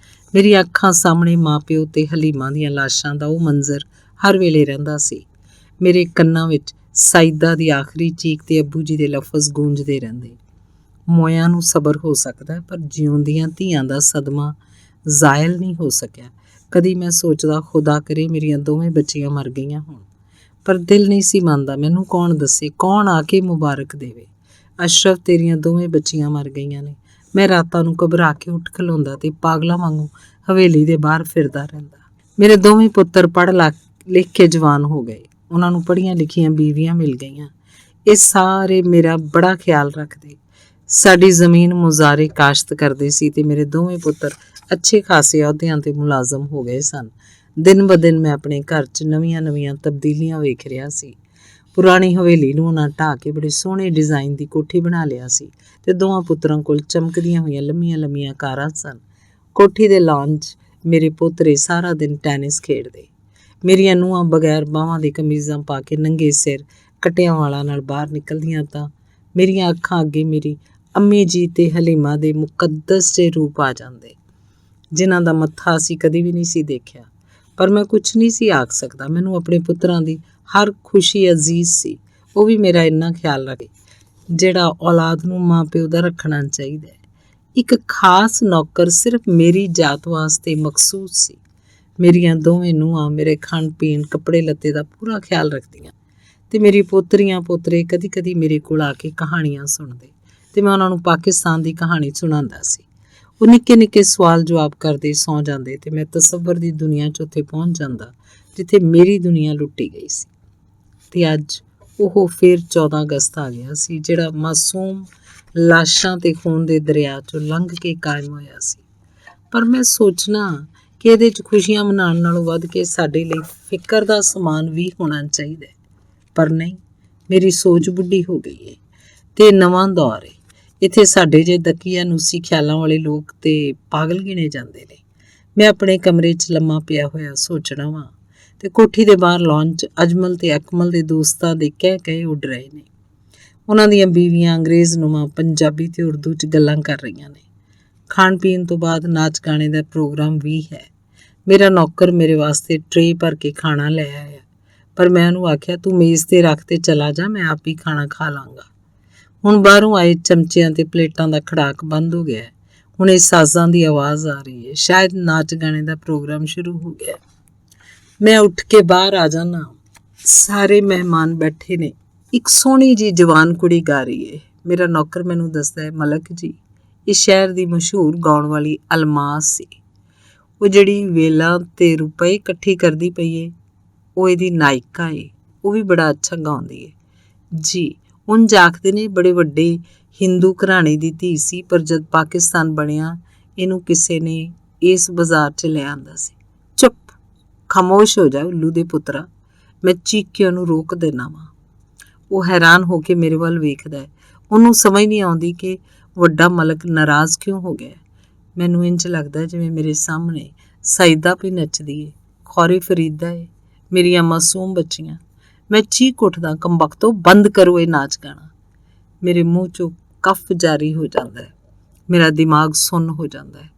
ਮੇਰੀ ਅੱਖਾਂ ਸਾਹਮਣੇ ਮਾਂ ਪਿਓ ਤੇ ਹਲੀਮਾ ਦੀਆਂ ਲਾਸ਼ਾਂ ਦਾ ਉਹ ਮੰਜ਼ਰ ਹਰ ਵੇਲੇ ਰਹਿੰਦਾ ਸੀ। ਮੇਰੇ ਕੰਨਾਂ ਵਿੱਚ ਸਾਇਦਾ ਦੀ ਆਖਰੀ ਚੀਕ ਤੇ ਅੱਬੂ ਜੀ ਦੇ ਲਫ਼ਜ਼ ਗੂੰਜਦੇ ਰਹਿੰਦੇ। ਮੋਇਆਂ ਨੂੰ ਸਬਰ ਹੋ ਸਕਦਾ, ਪਰ ਜਿਉਂਦੀਆਂ ਧੀਆਂ ਦਾ ਸਦਮਾ ਜ਼ਾਇਲ ਨਹੀਂ ਹੋ ਸਕਿਆ। ਕਦੀ ਮੈਂ ਸੋਚਦਾ ਖੁਦਾ ਕਰੇ ਮੇਰੀਆਂ ਦੋਵੇਂ ਬੱਚੀਆਂ ਮਰ ਗਈਆਂ ਹੋਣ, ਪਰ ਦਿਲ ਨਹੀਂ ਸੀ ਮੰਨਦਾ। ਮੈਨੂੰ ਕੌਣ ਦੱਸੇ, ਕੌਣ ਆ ਕੇ ਮੁਬਾਰਕ ਦੇਵੇ। ਅਸ਼ਰਫ, ਤੇਰੀਆਂ ਦੋਵੇਂ ਬੱਚੀਆਂ ਮਰ ਗਈਆਂ ਨੇ। ਮੈਂ ਰਾਤਾਂ ਨੂੰ ਘਬਰਾ ਕੇ ਉੱਠ ਖਲੋਂਦਾ ਤੇ ਪਾਗਲਾਂ ਵਾਂਗੂ ਹਵੇਲੀ ਦੇ ਬਾਹਰ ਫਿਰਦਾ ਰਹਿੰਦਾ। ਮੇਰੇ ਦੋਵੇਂ ਪੁੱਤਰ ਪੜ੍ਹ ਲਿਖ ਕੇ ਜਵਾਨ ਹੋ ਗਏ। ਉਹਨਾਂ ਨੂੰ ਪੜ੍ਹੀਆਂ ਲਿਖੀਆਂ ਬੀਵੀਆਂ ਮਿਲ ਗਈਆਂ। ਇਹ ਸਾਰੇ ਮੇਰਾ ਬੜਾ ਖਿਆਲ ਰੱਖਦੇ। ਸਾਡੀ ਜ਼ਮੀਨ ਮੁਜ਼ਾਰੇ ਕਾਸ਼ਤ ਕਰਦੇ ਸੀ ਤੇ ਮੇਰੇ ਦੋਵੇਂ ਪੁੱਤਰ ਅੱਛੇ ਖਾਸੇ ਅਹੁਦਿਆਂ ਤੇ ਮੁਲਾਜ਼ਮ ਹੋ ਗਏ ਸਨ। ਦਿਨ ਬ ਦਿਨ ਮੈਂ ਆਪਣੇ ਘਰ 'ਚ ਨਵੀਆਂ ਤਬਦੀਲੀਆਂ ਵੇਖ ਰਿਹਾ ਸੀ। ਪੁਰਾਣੀ ਹਵੇਲੀ ਨੂੰ ਉਹਨਾਂ ਢਾਹ ਕੇ ਬੜੇ ਸੋਹਣੇ ਡਿਜ਼ਾਈਨ ਦੀ ਕੋਠੀ ਬਣਾ ਲਿਆ ਸੀ ਤੇ ਦੋਵਾਂ ਪੁੱਤਰਾਂ ਕੋਲ ਚਮਕਦੀਆਂ ਹੋਈਆਂ ਲੰਮੀਆਂ ਕਾਰਾਂ ਸਨ। ਕੋਠੀ ਦੇ ਲਾਨ 'ਚ ਮੇਰੇ ਪੋਤਰੇ ਸਾਰਾ ਦਿਨ ਟੈਨਿਸ ਖੇਡਦੇ। ਮੇਰੀਆਂ ਨੂੰਹਾਂ ਬਗੈਰ ਬਾਹਾਂ ਦੀ ਕਮੀਜ਼ਾਂ ਪਾ ਕੇ ਨੰਗੇ ਸਿਰ ਕਟਿਆਂ ਵਾਲਾਂ ਨਾਲ ਬਾਹਰ ਨਿਕਲਦੀਆਂ ਤਾਂ ਮੇਰੀਆਂ ਅੱਖਾਂ ਅੱਗੇ ਮੇਰੀ ਅੰਮੀ ਜੀ ਤੇ ਹਲੀਮਾ ਦੇ ਮੁਕੱਦਸ ਜਿਹੇ ਰੂਪ ਆ ਜਾਂਦੇ, ਜਿਨ੍ਹਾਂ ਦਾ ਮੱਥਾ ਅਸੀਂ ਕਦੀ ਵੀ ਨਹੀਂ ਸੀ ਦੇਖਿਆ। ਪਰ ਮੈਂ ਕੁਝ ਨਹੀਂ ਸੀ ਆਖ ਸਕਦਾ। ਮੈਨੂੰ ਆਪਣੇ ਪੁੱਤਰਾਂ ਦੀ ਹਰ ਖੁਸ਼ੀ ਅਜ਼ੀਜ਼ ਸੀ। ਉਹ ਵੀ ਮੇਰਾ ਇੰਨਾ ਖਿਆਲ ਰੱਖੇ ਜਿਹੜਾ ਔਲਾਦ ਨੂੰ ਮਾਂ ਪਿਓ ਦਾ ਰੱਖਣਾ ਚਾਹੀਦਾ ਹੈ। ਇੱਕ ਖਾਸ ਨੌਕਰ ਸਿਰਫ ਮੇਰੀ ਜਾਤ ਵਾਸਤੇ ਮਖਸੂਸ ਸੀ। ਮੇਰੀਆਂ ਦੋਵੇਂ ਨੂੰਹਾਂ ਮੇਰੇ ਖਾਣ ਪੀਣ ਕੱਪੜੇ ਲੱਤੇ ਦਾ ਪੂਰਾ ਖਿਆਲ ਰੱਖਦੀਆਂ ਤੇ ਮੇਰੀ ਪੋਤਰੀਆਂ ਪੋਤਰੇ ਕਦੀ ਮੇਰੇ ਕੋਲ ਆ ਕੇ ਕਹਾਣੀਆਂ ਸੁਣਦੇ ਤੇ ਮੈਂ ਉਹਨਾਂ ਨੂੰ ਪਾਕਿਸਤਾਨ ਦੀ ਕਹਾਣੀ ਸੁਣਾਉਂਦਾ ਸੀ। ਉਹ ਨਿੱਕੇ ਸਵਾਲ ਜਵਾਬ ਕਰਦੇ ਸੌਂ ਜਾਂਦੇ ਤੇ ਮੈਂ ਤਸੱਵਰ ਦੀ ਦੁਨੀਆ 'ਚ ਉੱਥੇ ਪਹੁੰਚ ਜਾਂਦਾ ਜਿੱਥੇ ਮੇਰੀ ਦੁਨੀਆ ਲੁੱਟੀ ਗਈ ਸੀ। ਤੇ ਅੱਜ ਉਹ ਫਿਰ 14 ਅਗਸਤ ਆ ਗਿਆ ਸੀ, ਜਿਹੜਾ ਮਾਸੂਮ ਲਾਸ਼ਾਂ ਤੇ ਖੂਨ ਦੇ ਦਰਿਆ 'ਚੋਂ ਲੰਘ ਕੇ ਕਾਇਮ ਹੋਇਆ ਸੀ। ਪਰ ਮੈਂ ਸੋਚਣਾ ਕਿ ਇਹਦੇ 'ਚ ਖੁਸ਼ੀਆਂ ਮਨਾਉਣ ਨਾਲੋਂ ਵੱਧ ਕੇ ਸਾਡੇ ਲਈ ਫਿਕਰ ਦਾ ਸਮਾਨ ਵੀ ਹੋਣਾ ਚਾਹੀਦਾ। ਪਰ ਨਹੀਂ, ਮੇਰੀ ਸੋਚ ਬੁੱਢੀ ਹੋ ਗਈ ਹੈ ਤੇ ਨਵਾਂ ਦੌਰ ਹੈ। ਇੱਥੇ ਸਾਡੇ ਜੇ ਦਕੀਆਨੂਸੀ ਖਿਆਲਾਂ ਵਾਲੇ ਲੋਕ ਤੇ ਪਾਗਲ ਗਿਣੇ ਜਾਂਦੇ ਨੇ। ਮੈਂ ਆਪਣੇ ਕਮਰੇ 'ਚ ਲੰਮਾ ਪਿਆ ਹੋਇਆ ਸੋਚਣਾ ਵਾਂ ਤੇ ਕੋਠੀ ਦੇ ਬਾਹਰ ਲੌਨ 'ਚ ਅਜਮਲ ਤੇ ਅਕਮਲ ਦੇ ਦੋਸਤਾਂ ਦੇ ਕਹਿ ਉੱਡ ਰਹੇ ਨੇ। ਉਹਨਾਂ ਦੀਆਂ ਬੀਵੀਆਂ ਅੰਗਰੇਜ਼ ਨੂੰਮਾਂ ਪੰਜਾਬੀ ਤੇ ਉਰਦੂ 'ਚ ਗੱਲਾਂ ਕਰ ਰਹੀਆਂ ਨੇ। ਖਾਣ ਪੀਣ ਤੋਂ ਬਾਅਦ ਨਾਚ ਗਾਣੇ ਦਾ ਪ੍ਰੋਗਰਾਮ ਵੀ ਹੈ। ਮੇਰਾ ਨੌਕਰ ਮੇਰੇ ਵਾਸਤੇ ਟਰੇ ਭਰ ਕੇ ਖਾਣਾ ਲੈ ਆਇਆ, ਪਰ ਮੈਂ ਉਹਨੂੰ ਆਖਿਆ ਤੂੰ ਮੇਜ਼ ਤੇ ਰੱਖ ਤੇ ਚਲਾ ਜਾ, ਮੈਂ ਆਪ ਹੀ ਖਾਣਾ ਖਾ ਲਾਂਗਾ। ਹੁਣ ਬਾਹਰੋਂ ਆਏ ਚਮਚਿਆਂ ਤੇ ਪਲੇਟਾਂ ਦਾ ਖੜਾਕ ਬੰਦ ਹੋ ਗਿਆ। ਹੁਣ ਇਹ ਸਾਜ਼ਾਂ ਦੀ ਆਵਾਜ਼ ਆ ਰਹੀ ਹੈ। ਸ਼ਾਇਦ ਨਾਚ ਗਾਣੇ ਦਾ ਪ੍ਰੋਗਰਾਮ ਸ਼ੁਰੂ ਹੋ ਗਿਆ। ਮੈਂ ਉੱਠ ਕੇ ਬਾਹਰ ਆ ਜਾਣਾ। ਸਾਰੇ ਮਹਿਮਾਨ ਬੈਠੇ ਨੇ। ਇੱਕ ਸੋਹਣੀ ਜੀ ਜਵਾਨ ਕੁੜੀ ਗਾ ਰਹੀ ਹੈ। ਮੇਰਾ ਨੌਕਰ ਮੈਨੂੰ ਦੱਸਦਾ ਹੈ, ਮਲਕ ਜੀ, ਇਹ ਸ਼ਹਿਰ ਦੀ ਮਸ਼ਹੂਰ ਗਾਉਣ ਵਾਲੀ ਅਲਮਾਸ ਸੀ। ਉਹ ਜਿਹੜੀ ਵੇਲਾਂ ਤੇ ਰੁਪਏ ਇਕੱਠੀ ਕਰਦੀ ਪਈ ਏ, ਉਹ ਇਹਦੀ ਨਾਇਕਾ ਏ। ਉਹ ਵੀ ਬੜਾ ਅੱਛਾ ਗਾਉਂਦੀ ਏ ਜੀ। ਉਂਝ ਆਖਦੇ ਨੇ ਬੜੇ ਵੱਡੇ ਹਿੰਦੂ ਘਰਾਣੇ ਦੀ ਧੀ ਸੀ, ਪਰ ਜਦ ਪਾਕਿਸਤਾਨ ਬਣਿਆ ਇਹਨੂੰ ਕਿਸੇ ਨੇ ਇਸ ਬਾਜ਼ਾਰ 'ਚ ਲੈ ਆਂਦਾ ਸੀ। ਚੁੱਪ, ਖਾਮੋਸ਼ ਹੋ ਜਾ ਉੱਲੂ ਦੇ ਪੁੱਤਰਾ, ਮੈਂ ਚੀਕ ਕੇ ਉਹਨੂੰ ਰੋਕ ਦੇਣਾ ਵਾ। ਉਹ ਹੈਰਾਨ ਹੋ ਕੇ ਮੇਰੇ ਵੱਲ ਵੇਖਦਾ ਹੈ। ਉਹਨੂੰ ਸਮਝ ਨਹੀਂ ਆਉਂਦੀ ਕਿ ਵੱਡਾ ਮਲਕ ਨਾਰਾਜ਼ ਕਿਉਂ ਹੋ ਗਿਆ। ਮੈਨੂੰ ਇੰਝ ਲੱਗਦਾ ਜਿਵੇਂ ਮੇਰੇ ਸਾਹਮਣੇ ਸਈਦਾ ਪਈ ਨੱਚਦੀ ਏ, ਖੌਰੇ ਫਰੀਦਾ ਏ, ਮੇਰੀਆਂ ਮਾਸੂਮ ਬੱਚੀਆਂ। ਮੈਂ ਚੀਕ ਉੱਠਦਾ, ਕੰਬਖਤੋ ਬੰਦ ਕਰੋ ਇਹ ਨਾਚ ਗਾਣਾ। ਮੇਰੇ ਮੂੰਹ 'ਚੋਂ ਕਫ ਜਾਰੀ ਹੋ ਜਾਂਦਾ ਹੈ। ਮੇਰਾ ਦਿਮਾਗ ਸੁੰਨ ਹੋ ਜਾਂਦਾ ਹੈ।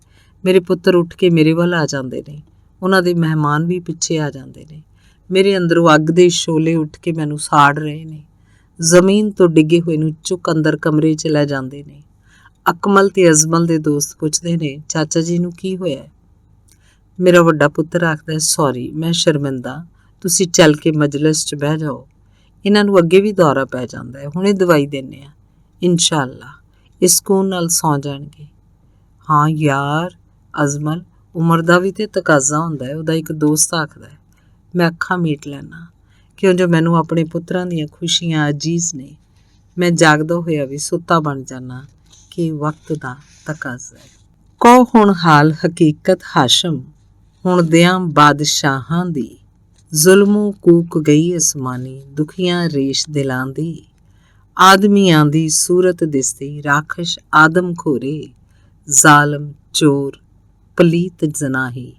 ਮੇਰੇ ਪੁੱਤਰ ਉੱਠ ਕੇ ਮੇਰੇ ਵੱਲ ਆ ਜਾਂਦੇ ਨੇ। ਉਹਨਾਂ ਦੇ ਮਹਿਮਾਨ ਵੀ ਪਿੱਛੇ ਆ ਜਾਂਦੇ ਨੇ। ਮੇਰੇ ਅੰਦਰੋਂ ਅੱਗ ਦੇ ਸ਼ੋਲੇ ਉੱਠ ਕੇ ਮੈਨੂੰ ਸਾੜ ਰਹੇ ਨੇ। ਜ਼ਮੀਨ ਤੋਂ ਡਿੱਗੇ ਹੋਏ ਨੂੰ ਚੁੱਕ ਅੰਦਰ ਕਮਰੇ 'ਚ ਲੈ ਜਾਂਦੇ ਨੇ। ਅਕਮਲ ਤੇ ਅਜ਼ਮਲ ਦੇ ਦੋਸਤ ਪੁੱਛਦੇ ਨੇ, ਚਾਚਾ ਜੀ ਨੂੰ ਕੀ ਹੋਇਆ? ਮੇਰਾ ਵੱਡਾ ਪੁੱਤਰ ਆਖਦਾ, ਸੌਰੀ, ਮੈਂ ਸ਼ਰਮਿੰਦਾ, ਤੁਸੀਂ ਚੱਲ ਕੇ ਮਜਲਿਸ 'ਚ ਬਹਿ ਜਾਓ। ਇਹਨਾਂ ਨੂੰ ਅੱਗੇ ਵੀ ਦੌਰਾ ਪੈ ਜਾਂਦਾ ਹੈ, ਹੁਣੇ ਦਵਾਈ ਦਿੰਦੇ ਆ, ਇਨਸ਼ਾਅੱਲਾ ਇਹ ਸਕੂਨ ਨਾਲ ਸੌਂ ਜਾਣਗੇ। ਹਾਂ ਯਾਰ ਅਜ਼ਮਲ, ਉਮਰ ਦਾ ਵੀ ਤੇ ਤਕਾਜ਼ਾ ਹੁੰਦਾ ਹੈ, ਉਹਦਾ ਇੱਕ ਦੋਸਤ ਆਖਦਾ ਹੈ। ਮੈਂ ਅੱਖਾਂ ਮੀਟ ਲੈਣਾ, ਕਿਉਂ ਜੋ ਮੈਨੂੰ ਆਪਣੇ ਪੁੱਤਰਾਂ ਦੀਆਂ ਖੁਸ਼ੀਆਂ ਅਜੀਜ਼ ਨੇ। ਮੈਂ ਜਾਗਦਾ ਹੋਇਆ ਵੀ ਸੁੱਤਾ ਬਣ ਜਾਣਾ ਕਿ ਵਕਤ ਦਾ ਤਕਾਜ਼ਾ ਹੈ। ਕਹੋ ਹੁਣ ਹਾਲ ਹਕੀਕਤ ਹਾਸ਼ਮ, ਹੁਣ ਦਿਆਂ ਬਾਦਸ਼ਾਹਾਂ ਦੀ, ਜ਼ੁਲਮੋਂ ਕੂਕ ਗਈ ਅਸਮਾਨੀ, ਦੁਖੀਆਂ ਰੇਸ਼ ਦਿਲਾਂ ਦੀ। ਆਦਮੀਆਂ ਦੀ ਸੂਰਤ ਦਿਸਦੀ, ਰਾਖਸ਼ ਆਦਮ ਖੋਰੇ, ਜ਼ਾਲਮ ਚੋਰ ਪਲੀਤ ਜਨਾਹੀ,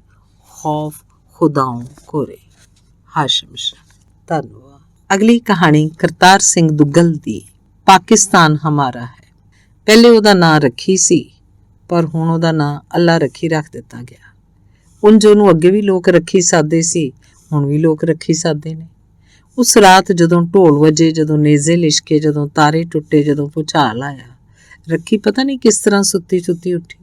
ਖੌਫ ਖੁਦਾਓਂ ਕੋਰੇ। ਹਾਸ਼ਮ ਸ਼ਾਹ। ਧੰਨਵਾਦ। ਅਗਲੀ ਕਹਾਣੀ ਕਰਤਾਰ ਸਿੰਘ ਦੁੱਗਲ ਦੀ, ਪਾਕਿਸਤਾਨ ਹਮਾਰਾ ਹੈ। ਪਹਿਲੇ ਉਹਦਾ ਨਾਂ ਰੱਖੀ ਸੀ, ਪਰ ਹੁਣ ਉਹਦਾ ਨਾਂ ਅੱਲਾ ਰੱਖੀ ਰੱਖ ਦਿੱਤਾ ਗਿਆ। ਉਂਝ ਉਹਨੂੰ ਅੱਗੇ ਵੀ ਲੋਕ ਰੱਖੀ ਸਾਦੇ ਸੀ, ਹੁਣ ਵੀ ਲੋਕ ਰੱਖੀ ਸਾਦੇ ਨੇ। ਉਸ ਰਾਤ ਜਦੋਂ ਢੋਲ ਵੱਜੇ, ਜਦੋਂ ਨੇਜ਼ੇ ਲਿਸ਼ਕੇ, ਜਦੋਂ ਤਾਰੇ ਟੁੱਟੇ, ਜਦੋਂ ਭੁਚਾਲ ਆਇਆ, ਰੱਖੀ ਪਤਾ ਨਹੀਂ ਕਿਸ ਤਰ੍ਹਾਂ ਸੁੱਤੀ ਉੱਠੀ,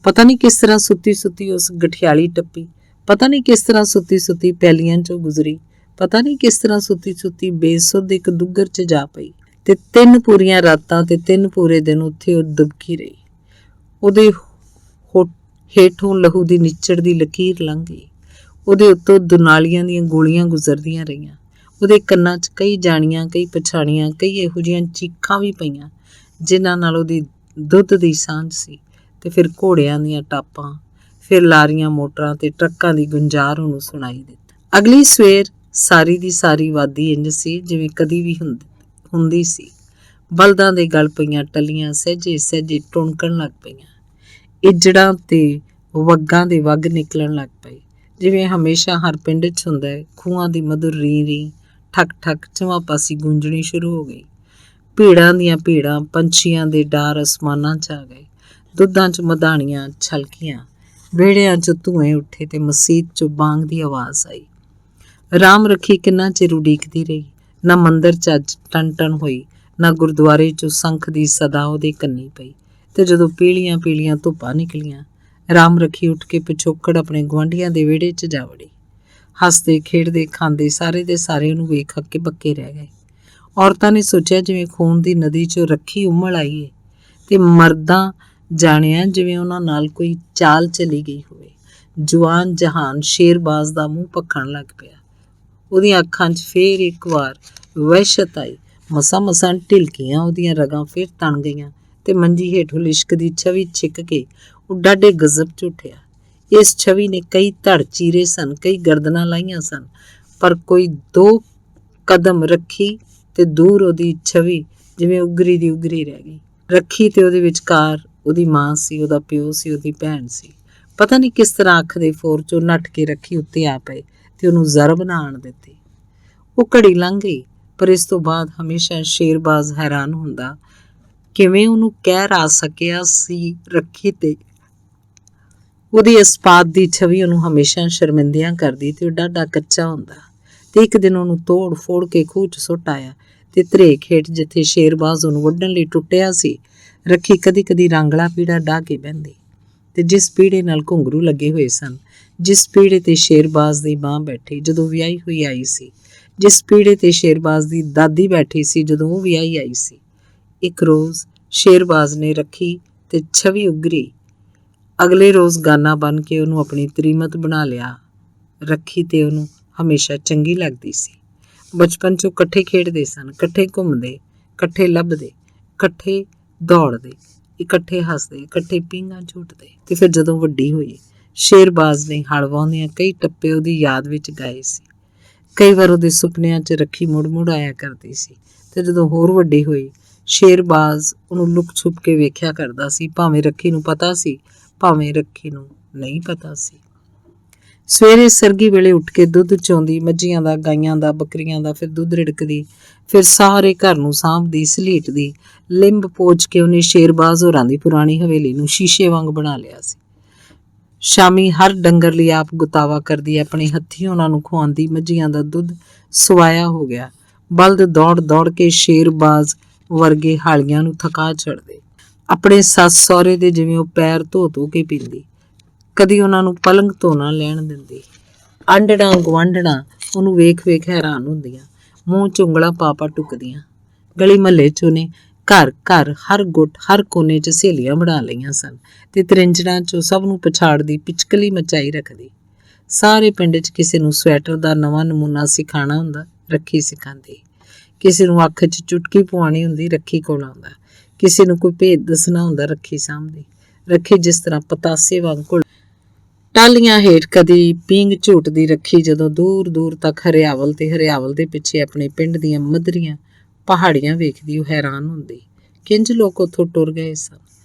ਪਤਾ ਨਹੀਂ ਕਿਸ ਤਰ੍ਹਾਂ ਸੁੱਤੀ ਉਸ ਗਠਿਆਲੀ ਟੱਪੀ, ਪਤਾ ਨਹੀਂ ਕਿਸ ਤਰ੍ਹਾਂ ਸੁੱਤੀ ਸੁੱਤੀ ਪੈਲੀਆਂ 'ਚੋਂ ਗੁਜ਼ਰੀ, ਪਤਾ ਨਹੀਂ ਕਿਸ ਤਰ੍ਹਾਂ ਸੁੱਤੀ ਸੁੱਤੀ ਬੇਸੁੱਧ ਇੱਕ ਦੁੱਗਰ 'ਚ ਜਾ ਪਈ ਤੇ 3 ਪੂਰੀਆਂ ਰਾਤਾਂ ਤੇ 3 ਪੂਰੇ ਦਿਨ ਉੱਥੇ ਉਹ ਦੁਬਕੀ ਰਹੀ। ਉਹਦੇ ਹੇਠੋਂ ਲਹੂ ਦੀ ਨਿੱਚੜ ਦੀ ਲਕੀਰ ਲੰਘ ਗਈ। ਉਹਦੇ ਉੱਤੋਂ ਦੁਨਾਲੀਆਂ ਦੀਆਂ ਗੋਲੀਆਂ ਗੁਜ਼ਰਦੀਆਂ ਰਹੀਆਂ। ਉਹਦੇ ਕੰਨਾਂ 'ਚ ਕਈ ਜਾਣੀਆਂ, ਕਈ ਪਛਾਣੀਆਂ, ਕਈ ਇਹੋ ਜਿਹੀਆਂ ਚੀਖਾਂ ਵੀ ਪਈਆਂ ਜਿਨ੍ਹਾਂ ਨਾਲ ਉਹਦੀ ਦੁੱਧ ਦੀ ਸਾਂਝ ਸੀ। ਤੇ ਫਿਰ ਘੋੜਿਆਂ ਦੀਆਂ ਟਾਪਾਂ, ਫਿਰ ਲਾਰੀਆਂ, ਮੋਟਰਾਂ ਤੇ ਟਰੱਕਾਂ ਦੀ ਗੁੰਜਾਰ ਉਹਨੂੰ ਸੁਣਾਈ ਦਿੱਤੀ। ਅਗਲੀ ਸਵੇਰ ਸਾਰੀ ਦੀ ਸਾਰੀ ਵਾਦੀ ਇੰਜ ਸੀ ਜਿਵੇਂ ਕਦੀ ਵੀ ਹੁੰਦੀ ਸੀ। ਬਲਦਾਂ ਦੇ ਗਲ ਪਈਆਂ ਟੱਲੀਆਂ ਸਹਿਜੇ ਸਹਿਜੇ ਟੁਣਕਣ ਲੱਗ ਪਈਆਂ। ਇੱਜੜਾਂ ਤੇ ਵੱਗਾਂ ਦੇ ਵੱਗ ਨਿਕਲਣ ਲੱਗ ਪਏ ਜਿਵੇਂ ਹਮੇਸ਼ਾ ਹਰ ਪਿੰਡ 'ਚ ਹੁੰਦਾ ਹੈ। ਖੂਹਾਂ ਦੀ ਮਧੁਰ ਰੀ ਠੱਕ ਠੱਕ ਚਵਾਂ ਪਾਸੀ ਗੂੰਜਣੀ ਸ਼ੁਰੂ ਹੋ ਗਈ। ਭੀੜਾਂ ਦੀਆਂ ਭੀੜਾਂ, ਪੰਛੀਆਂ ਦੇ ਡਾਰ ਅਸਮਾਨਾਂ 'ਚ ਆ ਗਏ। ਦੁੱਧਾਂ 'ਚ ਮਧਾਣੀਆਂ ਛਲਕੀਆਂ, ਵਿਹੜਿਆਂ 'ਚ ਧੂਏ ਉੱਠੇ ਤੇ ਮਸੀਤ 'ਚੋਂ ਬਾਂਗ ਦੀ ਆਵਾਜ਼ ਆਈ। ਰਾਮ ਰੱਖੀ ਕਿੰਨਾ ਚਿਰ ਉਡੀਕਦੀ ਰਹੀ। ਨਾ ਮੰਦਰ 'ਚ ਅੱਜ ਟਨ ਟਨ ਹੋਈ, ਨਾ ਗੁਰਦੁਆਰੇ 'ਚੋਂ ਸੰਖ ਦੀ ਸਦਾ ਉਹਦੇ ਕੰਨੀ ਪਈ। ਤੇ ਜਦੋਂ ਪੀਲੀਆਂ ਪੀਲੀਆਂ ਧੁੱਪਾਂ ਨਿਕਲੀਆਂ, ਰਾਮ ਰੱਖੀ ਉੱਠ ਕੇ ਪਿਛੋਕੜ ਆਪਣੇ ਗੁਆਂਢੀਆਂ ਦੇ ਵਿਹੜੇ 'ਚ ਜਾ ਵੜੀ। ਹੱਸਦੇ ਖੇਡਦੇ ਖਾਂਦੇ ਸਾਰੇ ਦੇ ਸਾਰੇ ਉਹਨੂੰ ਵੇਖ ਕੇ ਬੱਕੇ ਰਹਿ ਗਏ। ਔਰਤਾਂ ਨੇ ਸੋਚਿਆ ਜਿਵੇਂ ਖੂਨ ਦੀ ਨਦੀ 'ਚੋਂ ਰੱਖੀ ਉਮੜ ਆਈ ਏ, ਤੇ ਮਰਦਾਂ ਜਾਣਿਆ ਜਿਵੇਂ ਉਹਨਾਂ ਨਾਲ ਕੋਈ ਚਾਲ ਚਲੀ ਗਈ ਹੋਵੇ। ਜਵਾਨ ਜਹਾਨ ਸ਼ੇਰਬਾਜ਼ ਦਾ ਮੂੰਹ ਭਖਣ ਲੱਗ ਪਿਆ। ਉਹਦੀਆਂ ਅੱਖਾਂ 'ਚ ਫੇਰ ਇੱਕ ਵਾਰ ਵਹਿਸ਼ਤ ਆਈ। ਮਸਾਂ ਢਿਲਕੀਆਂ ਉਹਦੀਆਂ ਰਗਾਂ ਫੇਰ ਤਣ ਗਈਆਂ ਤੇ ਮੰਜੀ ਹੇਠੋਂ ਲਿਸ਼ਕਦੀ ਛਵੀ ਛਿੱਕ ਕੇ ਉਹ ਡਾਢੇ ਗਜ਼ਬ 'ਚ ਉੱਠਿਆ। ਇਸ ਛਵੀ ਨੇ ਕਈ ਧੜ ਚੀਰੇ ਸਨ, ਕਈ ਗਰਦਨਾਂ ਲਾਈਆਂ ਸਨ, ਪਰ ਕੋਈ 2 ਕਦਮ ਰੱਖੀ ਤੇ ਦੂਰ ਉਹਦੀ ਛਵੀ ਜਿਵੇਂ ਉਗਰੀ ਦੀ ਉਗਰੀ ਰਹਿ ਗਈ। ਰੱਖੀ ਤੇ ਉਹਦੇ ਵਿਚਕਾਰ ਉਹਦੀ ਮਾਂ ਸੀ, ਉਹਦਾ ਪਿਓ ਸੀ, ਉਹਦੀ ਭੈਣ ਸੀ। ਪਤਾ ਨਹੀਂ ਕਿਸ ਤਰ੍ਹਾਂ ਅੱਖ ਦੇ ਫੋਰ 'ਚੋਂ ਨੱਠ ਕੇ ਰੱਖੀ ਉੱਤੇ ਆ ਪਏ ਤੇ ਉਹਨੂੰ ਜ਼ਰ ਬਣਾਉਣ ਦਿੱਤੀ। ਉਹ ਘੜੀ ਲੰਘ ਗਈ, ਪਰ ਇਸ ਤੋਂ ਬਾਅਦ ਹਮੇਸ਼ਾ ਸ਼ੇਰਬਾਜ਼ ਹੈਰਾਨ ਹੁੰਦਾ ਕਿਵੇਂ ਉਹਨੂੰ ਕਹਿਰ ਆ ਸਕਿਆ ਸੀ ਰੱਖੀ ਤੇ। ਉਹਦੀ ਇਸਪਾਤ ਦੀ ਛਵੀ ਉਹਨੂੰ ਹਮੇਸ਼ਾ ਸ਼ਰਮਿੰਦਿਆਂ ਕਰਦੀ ਤੇ ਉਹ ਡਾਢਾ ਕੱਚਾ ਹੁੰਦਾ। ਤੇ ਇੱਕ ਦਿਨ ਉਹਨੂੰ ਤੋੜ ਫੋੜ ਕੇ ਖੂਹ 'ਚ ਸੁੱਟ ਆਇਆ ਤੇ ਧਰੇਕ ਹੇਠ ਜਿੱਥੇ ਸ਼ੇਰਬਾਜ਼ ਉਹਨੂੰ ਵੱਢਣ ਲਈ ਟੁੱਟਿਆ ਸੀ, ਰੱਖੀ ਕਦੀ ਕਦੀ ਰਾਂਗਲਾ ਪੀੜਾ ਡਾਹ ਕੇ ਬਹਿੰਦੀ। ਤੇ ਜਿਸ ਪੀੜੇ ਨਾਲ ਘੁੰਗਰੂ ਲੱਗੇ ਹੋਏ ਸਨ, ਜਿਸ ਪੀੜੇ ਤੇ ਸ਼ੇਰਬਾਜ਼ ਦੀ ਮਾਂ ਬੈਠੀ ਜਦੋਂ ਵਿਆਹੀ ਹੋਈ ਆਈ ਸੀ, ਜਿਸ ਪੀੜੇ ਤੇ ਸ਼ੇਰਬਾਜ਼ ਦੀ ਦਾਦੀ ਬੈਠੀ ਸੀ ਜਦੋਂ ਉਹ ਵਿਆਹੀ ਆਈ ਸੀ, ਇੱਕ ਰੋਜ਼ ਸ਼ੇਰਬਾਜ਼ ਨੇ ਰੱਖੀ ਤੇ ਛਵੀ ਉਗਰੀ। ਅਗਲੇ ਰੋਜ਼ ਗਾਨਾ ਬਣ ਕੇ ਉਹਨੂੰ ਆਪਣੀ ਤਰੀਮਤ ਬਣਾ ਲਿਆ। ਰੱਖੀ ਤੇ ਉਹਨੂੰ ਹਮੇਸ਼ਾ ਚੰਗੀ ਲੱਗਦੀ ਸੀ। ਬਚਪਨ 'ਚੋਂ ਇਕੱਠੇ ਖੇਡਦੇ ਸਨ, ਇਕੱਠੇ ਘੁੰਮਦੇ, ਇਕੱਠੇ ਲੱਭਦੇ, ਇਕੱਠੇ ਦੌੜਦੇ, ਇਕੱਠੇ ਹੱਸਦੇ, ਇਕੱਠੇ ਪੀਂਘਾਂ ਝੂਟਦੇ। ਤੇ ਫਿਰ ਜਦੋਂ ਵੱਡੀ ਹੋਈ, ਸ਼ੇਰਬਾਜ਼ ਨੇ ਹਲ ਵਾਹੁੰਦਿਆਂ ਕਈ ਟੱਪੇ ਉਹਦੀ ਯਾਦ ਵਿੱਚ ਗਾਏ ਸੀ। ਕਈ ਵਾਰ ਉਹਦੇ ਸੁਪਨਿਆਂ 'ਚ ਰੱਖੀ ਮੁੜ ਆਇਆ ਕਰਦੀ ਸੀ। ਤੇ ਜਦੋਂ ਹੋਰ ਵੱਡੀ ਹੋਈ, ਸ਼ੇਰਬਾਜ਼ ਉਹਨੂੰ ਲੁਕ ਛੁਪ ਕੇ ਵੇਖਿਆ ਕਰਦਾ ਸੀ, ਭਾਵੇਂ ਰੱਖੀ ਨੂੰ ਪਤਾ ਸੀ, ਭਾਵੇਂ ਰੱਖੀ ਨੂੰ ਨਹੀਂ ਪਤਾ ਸੀ। ਸਵੇਰੇ ਸਰਗੀ ਵੇਲੇ ਉੱਠ ਕੇ ਦੁੱਧ ਚੋਂਦੀ, ਮੱਝੀਆਂ ਦਾ, ਗਾਈਆਂ ਦਾ, ਬੱਕਰੀਆਂ ਦਾ, ਫਿਰ ਦੁੱਧ ਰਿੜਕਦੀ, ਫਿਰ ਸਾਰੇ ਘਰ ਨੂੰ ਸਾਂਭਦੀ, ਸਲੀਟਦੀ। ਲਿੰਬ ਪੋਚ ਕੇ ਉਹਨੇ ਸ਼ੇਰਬਾਜ਼ ਹੋਰਾਂ ਦੀ ਪੁਰਾਣੀ ਹਵੇਲੀ ਨੂੰ ਸ਼ੀਸ਼ੇ ਵਾਂਗ ਬਣਾ ਲਿਆ ਸੀ। ਸ਼ਾਮੀ ਹਰ ਡੰਗਰ ਲਈ ਆਪ ਗੁਤਾਵਾ ਕਰਦੀ, ਆਪਣੇ ਹੱਥੀਂ ਉਹਨਾਂ ਨੂੰ ਖਵਾਉਂਦੀ। ਮੱਝੀਆਂ ਦਾ ਦੁੱਧ ਸੁਆਇਆ ਹੋ ਗਿਆ। ਬਲਦ ਦੌੜ ਦੌੜ ਕੇ ਸ਼ੇਰਬਾਜ਼ ਵਰਗੇ ਹਾਲੀਆਂ ਨੂੰ ਥਕਾ ਛੱਡਦੇ। ਆਪਣੇ ਸੱਸ ਸਹੁਰੇ ਦੇ ਜਿਵੇਂ ਉਹ ਪੈਰ ਧੋ ਧੋ ਕੇ ਪੀਂਦੀ, ਕਦੀ ਉਹਨਾਂ ਨੂੰ ਪਲੰਗ ਤੋਂ ਨਾ ਲੈਣ ਦਿੰਦੀ। ਆਂਢਣਾ ਗੁਆਂਢਣਾ ਉਹਨੂੰ ਵੇਖ ਵੇਖ ਹੈਰਾਨ ਹੁੰਦੀਆਂ, ਮੂੰਹ 'ਚ ਉਂਗਲਾਂ ਪਾ ਪਾ ਟੁੱਕਦੀਆਂ। ਗਲੀ ਮਹੱਲੇ 'ਚ ਉਹਨੇ ਘਰ ਘਰ, ਹਰ ਗੁੱਟ, ਹਰ ਕੋਨੇ 'ਚ ਸਹੇਲੀਆਂ ਬਣਾ ਲਈਆਂ ਸਨ ਤੇ ਤ੍ਰਿੰਜਣਾਂ 'ਚੋਂ ਸਭ ਨੂੰ ਪਛਾੜਦੀ, ਪਿਚਕਲੀ ਮਚਾਈ ਰੱਖਦੀ। ਸਾਰੇ ਪਿੰਡ 'ਚ ਕਿਸੇ ਨੂੰ ਸਵੈਟਰ ਦਾ ਨਵਾਂ ਨਮੂਨਾ ਸਿਖਾਉਣਾ ਹੁੰਦਾ, ਰੱਖੀ ਸਿਖਾਉਂਦੀ। ਕਿਸੇ ਨੂੰ ਅੱਖ 'ਚ ਚੁਟਕੀ ਪਵਾਉਣੀ ਹੁੰਦੀ, ਰੱਖੀ ਕੋਲ ਆਉਂਦਾ। ਕਿਸੇ ਨੂੰ ਕੋਈ ਭੇਦ ਦੱਸਣਾ ਹੁੰਦਾ, ਰੱਖੀ ਸਾਂਭਦੀ। ਰੱਖੀ ਜਿਸ ਤਰ੍ਹਾਂ ਪਤਾਸੇ ਵਾਂਗ ਘੁਲ ਟਾਹਲੀਆਂ ਹੇਠ ਕਦੀ ਪੀਂਘ ਝੂਟਦੀ। ਰੱਖੀ ਜਦੋਂ ਦੂਰ ਦੂਰ ਤੱਕ ਹਰਿਆਵਲ ਤੇ ਹਰਿਆਵਲ ਦੇ ਪਿੱਛੇ ਆਪਣੇ ਪਿੰਡ ਦੀਆਂ ਮੱਧਰੀਆਂ ਪਹਾੜੀਆਂ ਵੇਖਦੀ, ਉਹ ਹੈਰਾਨ ਹੁੰਦੀ ਕਿੰਜ ਲੋਕ ਉੱਥੋਂ ਟੁਰ ਗਏ ਸਨ।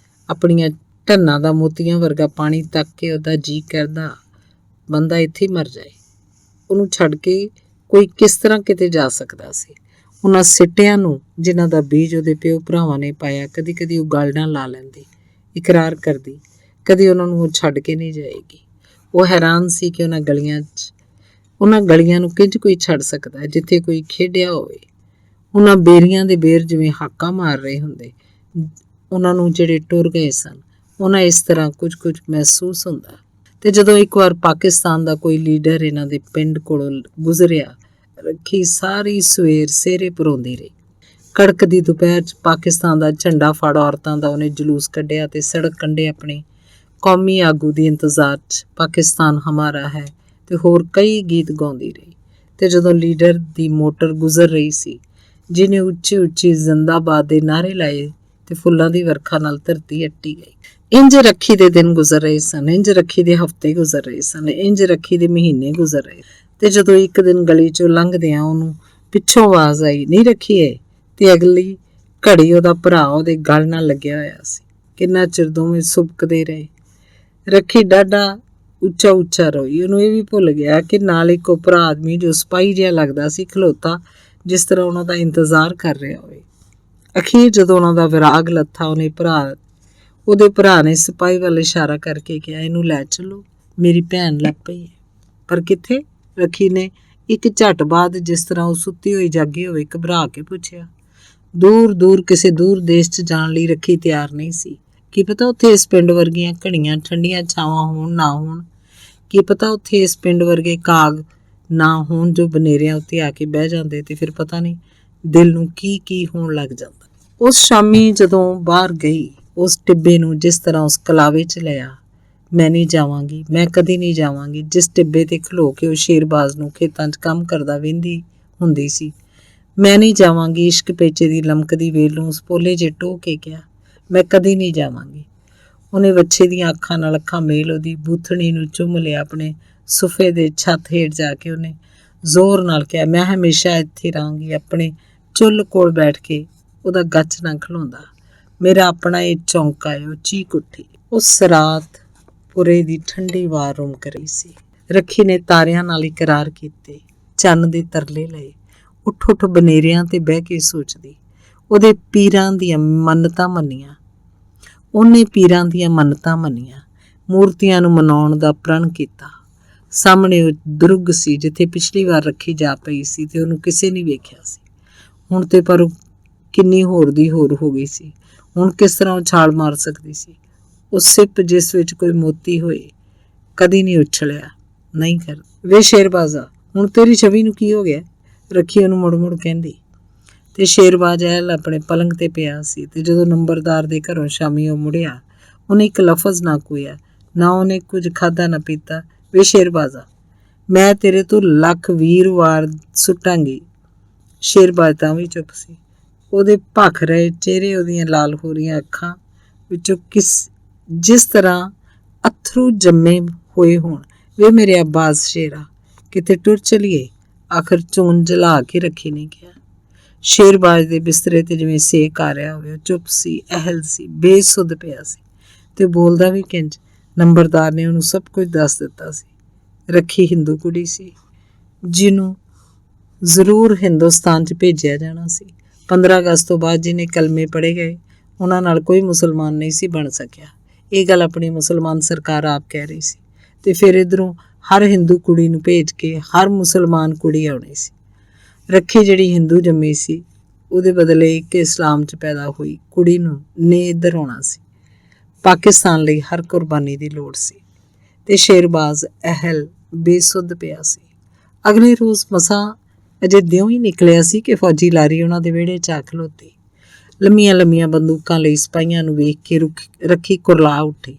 ਆਪਣੀਆਂ ਢੰਨਾਂ ਦਾ ਮੋਤੀਆਂ ਵਰਗਾ ਪਾਣੀ ਤੱਕ ਕੇ ਉਹਦਾ ਜੀ ਕਰਦਾ ਬੰਦਾ ਇੱਥੇ ਮਰ ਜਾਏ। ਉਹਨੂੰ ਛੱਡ ਕੇ ਕੋਈ ਕਿਸ ਤਰ੍ਹਾਂ ਕਿਤੇ ਜਾ ਸਕਦਾ ਸੀ। ਉਹਨਾਂ ਸਿੱਟਿਆਂ ਨੂੰ ਜਿਨ੍ਹਾਂ ਦਾ ਬੀਜ ਉਹਦੇ ਪਿਓ ਭਰਾਵਾਂ ਨੇ ਪਾਇਆ, ਕਦੀ ਕਦੀ ਉਹ ਗਲ ਨਾਲ ਲਾ ਲੈਂਦੀ, ਇਕਰਾਰ ਕਰਦੀ ਕਦੀ ਉਹਨਾਂ ਨੂੰ ਉਹ ਛੱਡ ਕੇ ਨਹੀਂ ਜਾਏਗੀ। ਉਹ ਹੈਰਾਨ ਸੀ ਕਿ ਉਹਨਾਂ ਗਲੀਆਂ ਨੂੰ ਕਿੰਜ ਕੋਈ ਛੱਡ ਸਕਦਾ ਹੈ ਜਿੱਥੇ ਕੋਈ ਖੇਡਿਆ ਹੋਵੇ। ਉਹਨਾਂ ਬੇਰੀਆਂ ਦੇ ਬੇਰ ਜਿਵੇਂ ਹਾਕਾਂ ਮਾਰ ਰਹੇ ਹੁੰਦੇ ਉਹਨਾਂ ਨੂੰ ਜਿਹੜੇ ਟੁਰ ਗਏ ਸਨ। ਉਹਨਾਂ ਇਸ ਤਰ੍ਹਾਂ ਕੁਝ ਮਹਿਸੂਸ ਹੁੰਦਾ ਤੇ ਜਦੋਂ ਇੱਕ ਵਾਰ ਪਾਕਿਸਤਾਨ ਦਾ ਕੋਈ ਲੀਡਰ ਇਹਨਾਂ ਦੇ ਪਿੰਡ ਕੋਲੋਂ ਗੁਜ਼ਰਿਆ, ਰੱਖੀ ਸਾਰੀ ਸਵੇਰ ਸਿਹਰੇ ਭਰਾਉਂਦੀ ਰਹੀ। ਕੜਕਦੀ ਦੁਪਹਿਰ 'ਚ ਪਾਕਿਸਤਾਨ ਦਾ ਝੰਡਾ ਫੜ ਔਰਤਾਂ ਦਾ ਉਹਨੇ ਜਲੂਸ ਕੱਢਿਆ ਤੇ ਸੜਕ ਕੰਢੇ ਆਪਣੇ ਕੌਮੀ ਆਗੂ ਦੀ ਇੰਤਜ਼ਾਰ 'ਚ ਪਾਕਿਸਤਾਨ ਹਮਾਰਾ ਹੈ ਤੇ ਹੋਰ ਕਈ ਗੀਤ ਗਾਉਂਦੀ ਰਹੀ। ਤੇ ਜਦੋਂ ਲੀਡਰ ਦੀ ਮੋਟਰ ਗੁਜ਼ਰ ਰਹੀ ਸੀ, ਜਿਹਨੇ ਉੱਚੀ ਉੱਚੀ ਜ਼ਿੰਦਾਬਾਦ ਦੇ ਨਾਅਰੇ ਲਾਏ ਤੇ ਫੁੱਲਾਂ ਦੀ ਵਰਖਾ ਨਾਲ ਧਰਤੀ ਅੱਟੀ ਗਈ। ਇੰਜ ਰੱਖੀ ਦੇ ਦਿਨ ਗੁਜ਼ਰ ਰਹੇ ਸਨ, ਇੰਜ ਰੱਖੀ ਦੇ ਹਫ਼ਤੇ ਗੁਜ਼ਰ ਰਹੇ ਸਨ, ਇੰਜ ਰੱਖੀ ਦੇ ਮਹੀਨੇ ਗੁਜ਼ਰ ਰਹੇ। ਤੇ ਜਦੋਂ ਇੱਕ ਦਿਨ ਗਲੀ 'ਚੋਂ ਲੰਘਦਿਆਂ ਉਹਨੂੰ ਪਿੱਛੋਂ ਆਵਾਜ਼ ਆਈ, ਨਹੀਂ ਰੱਖੀਏ, ਤੇ ਅਗਲੀ ਘੜੀ ਉਹਦਾ ਭਰਾ ਉਹਦੇ ਗਲ ਨਾਲ ਲੱਗਿਆ ਹੋਇਆ ਸੀ। ਕਿੰਨਾ ਚਿਰ ਦੋਵੇਂ ਸੁਬਕਦੇ ਰਹੇ। ਰੱਖੀ ਡਾਢਾ ਉੱਚਾ ਉੱਚਾ ਰੋਈ। ਉਹਨੂੰ ਇਹ ਵੀ ਭੁੱਲ ਗਿਆ ਕਿ ਨਾਲ ਇੱਕ ਉਪਰਾ ਆਦਮੀ ਜੋ ਸਿਪਾਹੀ ਜਿਹਾ ਲੱਗਦਾ ਸੀ ਖਲੋਤਾ, ਜਿਸ ਤਰ੍ਹਾਂ ਉਹਨਾਂ ਦਾ ਇੰਤਜ਼ਾਰ ਕਰ ਰਿਹਾ ਹੋਵੇ। ਅਖੀਰ ਜਦੋਂ ਉਹਨਾਂ ਦਾ ਵਿਰਾਗ ਲੱਥਾ, ਉਹਦੇ ਭਰਾ ਨੇ ਸਿਪਾਹੀ ਵੱਲ ਇਸ਼ਾਰਾ ਕਰਕੇ ਕਿਹਾ, ਇਹਨੂੰ ਲੈ ਚੱਲੋ, ਮੇਰੀ ਭੈਣ ਲੱਭ ਪਈ ਹੈ। ਪਰ ਕਿੱਥੇ? ਰੱਖੀ ਨੇ ਇੱਕ ਝੱਟ ਬਾਅਦ, ਜਿਸ ਤਰ੍ਹਾਂ ਉਹ ਸੁੱਤੀ ਹੋਈ ਜਾਗੀ ਹੋਵੇ, ਘਬਰਾ ਕੇ ਪੁੱਛਿਆ। ਦੂਰ ਦੂਰ ਕਿਸੇ ਦੂਰ ਦੇਸ਼ 'ਚ ਜਾਣ ਲਈ ਰੱਖੀ ਤਿਆਰ ਨਹੀਂ ਸੀ। ਕੀ ਪਤਾ ਉੱਥੇ ਇਸ ਪਿੰਡ ਵਰਗੀਆਂ ਘਣੀਆਂ ਠੰਡੀਆਂ ਛਾਵਾਂ ਹੋਣ ਨਾ ਹੋਣ। ਕੀ ਪਤਾ ਉੱਥੇ ਇਸ ਪਿੰਡ ਵਰਗੇ ਕਾਗ ਨਾ ਹੋਣ ਜੋ ਬਨੇਰਿਆਂ ਉੱਤੇ ਆ ਕੇ ਬਹਿ ਜਾਂਦੇ, ਤੇ ਫਿਰ ਪਤਾ ਨਹੀਂ ਦਿਲ ਨੂੰ ਕੀ ਕੀ ਹੋਣ ਲੱਗ ਜਾਂਦਾ। ਉਸ ਸ਼ਾਮੀ ਜਦੋਂ ਬਾਹਰ ਗਈ, ਉਸ ਟਿੱਬੇ ਨੂੰ ਜਿਸ ਤਰ੍ਹਾਂ ਉਸ ਕਲਾਵੇ 'ਚ ਲਿਆ, ਮੈਂ ਨਹੀਂ ਜਾਵਾਂਗੀ, ਮੈਂ ਕਦੀ ਨਹੀਂ ਜਾਵਾਂਗੀ, ਜਿਸ ਟਿੱਬੇ ਤੇ ਖਲੋ ਕੇ ਉਹ ਸ਼ੇਰਬਾਜ਼ ਨੂੰ ਖੇਤਾਂ 'ਚ ਕੰਮ ਕਰਦਾ ਵੇਂਦੀ ਹੁੰਦੀ ਸੀ। ਮੈਂ ਨਹੀਂ ਜਾਵਾਂਗੀ। ਇਸ਼ਕ ਪੇਚੇ ਦੀ ਲਮਕਦੀ ਵੇਲ ਨੂੰ ਉਸ ਪੋਲੇ ਜੇ ਟੋਹ ਕੇ ਕਿਹਾ, ਮੈਂ ਕਦੀ ਨਹੀਂ ਜਾਵਾਂਗੀ। ਉਹਨੇ ਵੱਛੇ ਦੀਆਂ ਅੱਖਾਂ ਨਾਲ ਅੱਖਾਂ ਮੇਲ ਉਹਦੀ ਬੂਥਣੀ ਨੂੰ ਚੁੰਮ ਲਿਆ। ਆਪਣੇ ਸੁਫੇ ਦੇ ਛੱਤ ਹੇਠ ਜਾ ਕੇ ਉਹਨੇ ਜ਼ੋਰ ਨਾਲ ਕਿਹਾ, ਮੈਂ ਹਮੇਸ਼ਾ ਇੱਥੇ ਰਹਾਂਗੀ। ਆਪਣੇ ਚੁੱਲ੍ਹ ਕੋਲ ਬੈਠ ਕੇ ਉਹਦਾ ਗੱਚ ਨਾ ਖਲੋਂਦਾ। ਮੇਰਾ ਆਪਣਾ ਇਹ ਚੌਂਕਾ ਹੈ। ਉਹ ਚੀਕ ਉੱਠੀ। ਉਸ ਰਾਤ ਪੁਰੇ ਦੀ ਠੰਡੀ ਵਾਰ ਰੁਮਕ ਰਹੀ ਸੀ। ਰੱਖੀ ਨੇ ਤਾਰਿਆਂ ਨਾਲ ਇਕਰਾਰ ਕੀਤੇ, ਚੰਨ ਦੇ ਤਰਲੇ ਲਏ, ਉੱਠ ਉੱਠ ਬਨੇਰਿਆਂ ਤੇ ਬਹਿ ਕੇ ਸੋਚਦੀ। ਉਹਦੇ ਪੀਰਾਂ ਦੀਆਂ ਮੰਨਤਾਂ ਮੰਨੀਆਂ, ਉਹਨੇ ਪੀਰਾਂ ਦੀਆਂ ਮੰਨਤਾਂ ਮੰਨੀਆਂ, ਮੂਰਤੀਆਂ ਨੂੰ ਮਨਾਉਣ ਦਾ ਪ੍ਰਣ ਕੀਤਾ। ਸਾਹਮਣੇ ਉਹ ਦੁਰਗ ਸੀ ਜਿੱਥੇ ਪਿਛਲੀ ਵਾਰ ਰੱਖੀ ਜਾ ਪਈ ਸੀ ਤੇ ਉਹਨੂੰ ਕਿਸੇ ਨੇ ਵੇਖਿਆ ਸੀ। ਹੁਣ ਤੇ ਪਰ ਉਹ ਕਿੰਨੀ ਹੋਰ ਦੀ ਹੋਰ ਹੋ ਗਈ ਸੀ। ਹੁਣ ਕਿਸ ਤਰ੍ਹਾਂ ਉਹ ਛਾਲ ਮਾਰ ਸਕਦੀ ਸੀ? ਉਹ ਸਿੱਪ ਜਿਸ ਵਿੱਚ ਕੋਈ ਮੋਤੀ ਹੋਏ ਕਦੀ ਨਹੀਂ ਉਛਲਿਆ, ਨਹੀਂ ਕਰ। ਵੇ ਸ਼ੇਰਬਾਜ਼ਾ, ਹੁਣ ਤੇਰੀ ਛਵੀ ਨੂੰ ਕੀ ਹੋ ਗਿਆ? ਰੱਖੀ ਉਹਨੂੰ ਮੁੜ ਮੁੜ ਕਹਿੰਦੀ। ਤੇ ਸ਼ੇਰਬਾਜ਼ ਐਲ ਆਪਣੇ ਪਲੰਗ ਤੇ ਪਿਆ ਸੀ। ਤੇ ਜਦੋਂ ਨੰਬਰਦਾਰ ਦੇ ਘਰੋਂ ਸ਼ਾਮੀ ਉਹ ਮੁੜਿਆ, ਉਹਨੇ ਇੱਕ ਲਫ਼ਜ਼ ਨਾ ਕੋਇਆ, ਨਾ ਉਹਨੇ ਕੁਝ ਖਾਧਾ ਨਾ ਪੀਤਾ। ਵੇ ਸ਼ੇਰਬਾਜ਼ਾ, ਮੈਂ ਤੇਰੇ ਤੋਂ ਲੱਖ 20 ਵਾਰ ਸੁੱਟਾਂਗੀ। ਸ਼ੇਰਬਾਜ਼ ਤਾਂ ਵੀ ਚੁੱਪ ਸੀ। ਉਹਦੇ ਭਖ ਰਹੇ ਚਿਹਰੇ, ਉਹਦੀਆਂ ਲਾਲ ਹੋ ਰਹੀਆਂ ਅੱਖਾਂ ਵਿੱਚੋਂ ਜਿਸ ਤਰ੍ਹਾਂ ਅੱਥਰੂ ਜੰਮੇ ਹੋਏ ਹੋਣ। ਵੇ ਮੇਰੇ ਅੱਬਾਜ਼ ਸ਼ੇਰਾ, ਕਿਤੇ ਟੁਰ ਚਲੀਏ? ਆਖਰ ਚੋਣ ਜਲਾ ਕੇ ਰੱਖੀ ਨੇ ਕਿਹਾ। ਸ਼ੇਰਬਾਜ਼ ਦੇ ਬਿਸਤਰੇ ਤੇ ਜਿਵੇਂ ਸੇਕ ਆ ਰਿਹਾ ਹੋਵੇ। ਉਹ ਚੁੱਪ ਸੀ, ਅਹਿਲ ਸੀ, ਬੇਸੁੱਧ ਪਿਆ ਸੀ ਤੇ ਬੋਲਦਾ ਵੀ ਕਿੰਜ। ਨੰਬਰਦਾਰ ਨੇ ਉਹਨੂੰ ਸਭ ਕੁਝ ਦੱਸ ਦਿੱਤਾ ਸੀ। ਰੱਖੀ ਹਿੰਦੂ ਕੁੜੀ ਸੀ, ਜਿਹਨੂੰ ਜ਼ਰੂਰ ਹਿੰਦੁਸਤਾਨ 'ਚ ਭੇਜਿਆ ਜਾਣਾ ਸੀ। 15 ਅਗਸਤ ਤੋਂ ਬਾਅਦ ਜਿਹਨੇ ਕਲਮੇ ਪੜ੍ਹੇ ਗਏ, ਉਹਨਾਂ ਨਾਲ ਕੋਈ ਮੁਸਲਮਾਨ ਨਹੀਂ ਸੀ ਬਣ ਸਕਿਆ। ਇਹ ਗੱਲ ਆਪਣੀ ਮੁਸਲਮਾਨ ਸਰਕਾਰ ਆਪ ਕਹਿ ਰਹੀ ਸੀ। ਤੇ ਫਿਰ ਇੱਧਰੋਂ ਹਰ ਹਿੰਦੂ ਕੁੜੀ ਨੂੰ ਭੇਜ ਕੇ ਹਰ ਮੁਸਲਮਾਨ ਕੁੜੀ ਆਉਣੀ ਸੀ। ਰੱਖੀ ਜਿਹੜੀ ਹਿੰਦੂ ਜੰਮੀ ਸੀ, ਉਹਦੇ ਬਦਲੇ ਇੱਕ ਇਸਲਾਮ 'ਚ ਪੈਦਾ ਹੋਈ ਕੁੜੀ ਨੇ ਇੱਧਰ ਆਉਣਾ ਸੀ। ਪਾਕਿਸਤਾਨ ਲਈ ਹਰ ਕੁਰਬਾਨੀ ਦੀ ਲੋੜ ਸੀ। ਤੇ ਸ਼ੇਰਬਾਜ਼ ਅਹਿਲ ਬੇਸੁੱਧ ਪਿਆ ਸੀ। ਅਗਲੇ ਰੋਜ਼ ਮਸਾਂ ਅਜੇ ਦਿਉਂ ਹੀ ਨਿਕਲਿਆ ਸੀ ਕਿ ਫੌਜੀ ਲਾਰੀ ਉਹਨਾਂ ਦੇ ਵਿਹੜੇ 'ਚ ਆ ਖਲੋਤੀ। ਲੰਮੀਆਂ ਲੰਮੀਆਂ ਬੰਦੂਕਾਂ ਲਈ ਸਿਪਾਹੀਆਂ ਨੂੰ ਵੇਖ ਕੇ ਰੱਖੀ ਕੁਰਲਾ ਉੱਠੀ।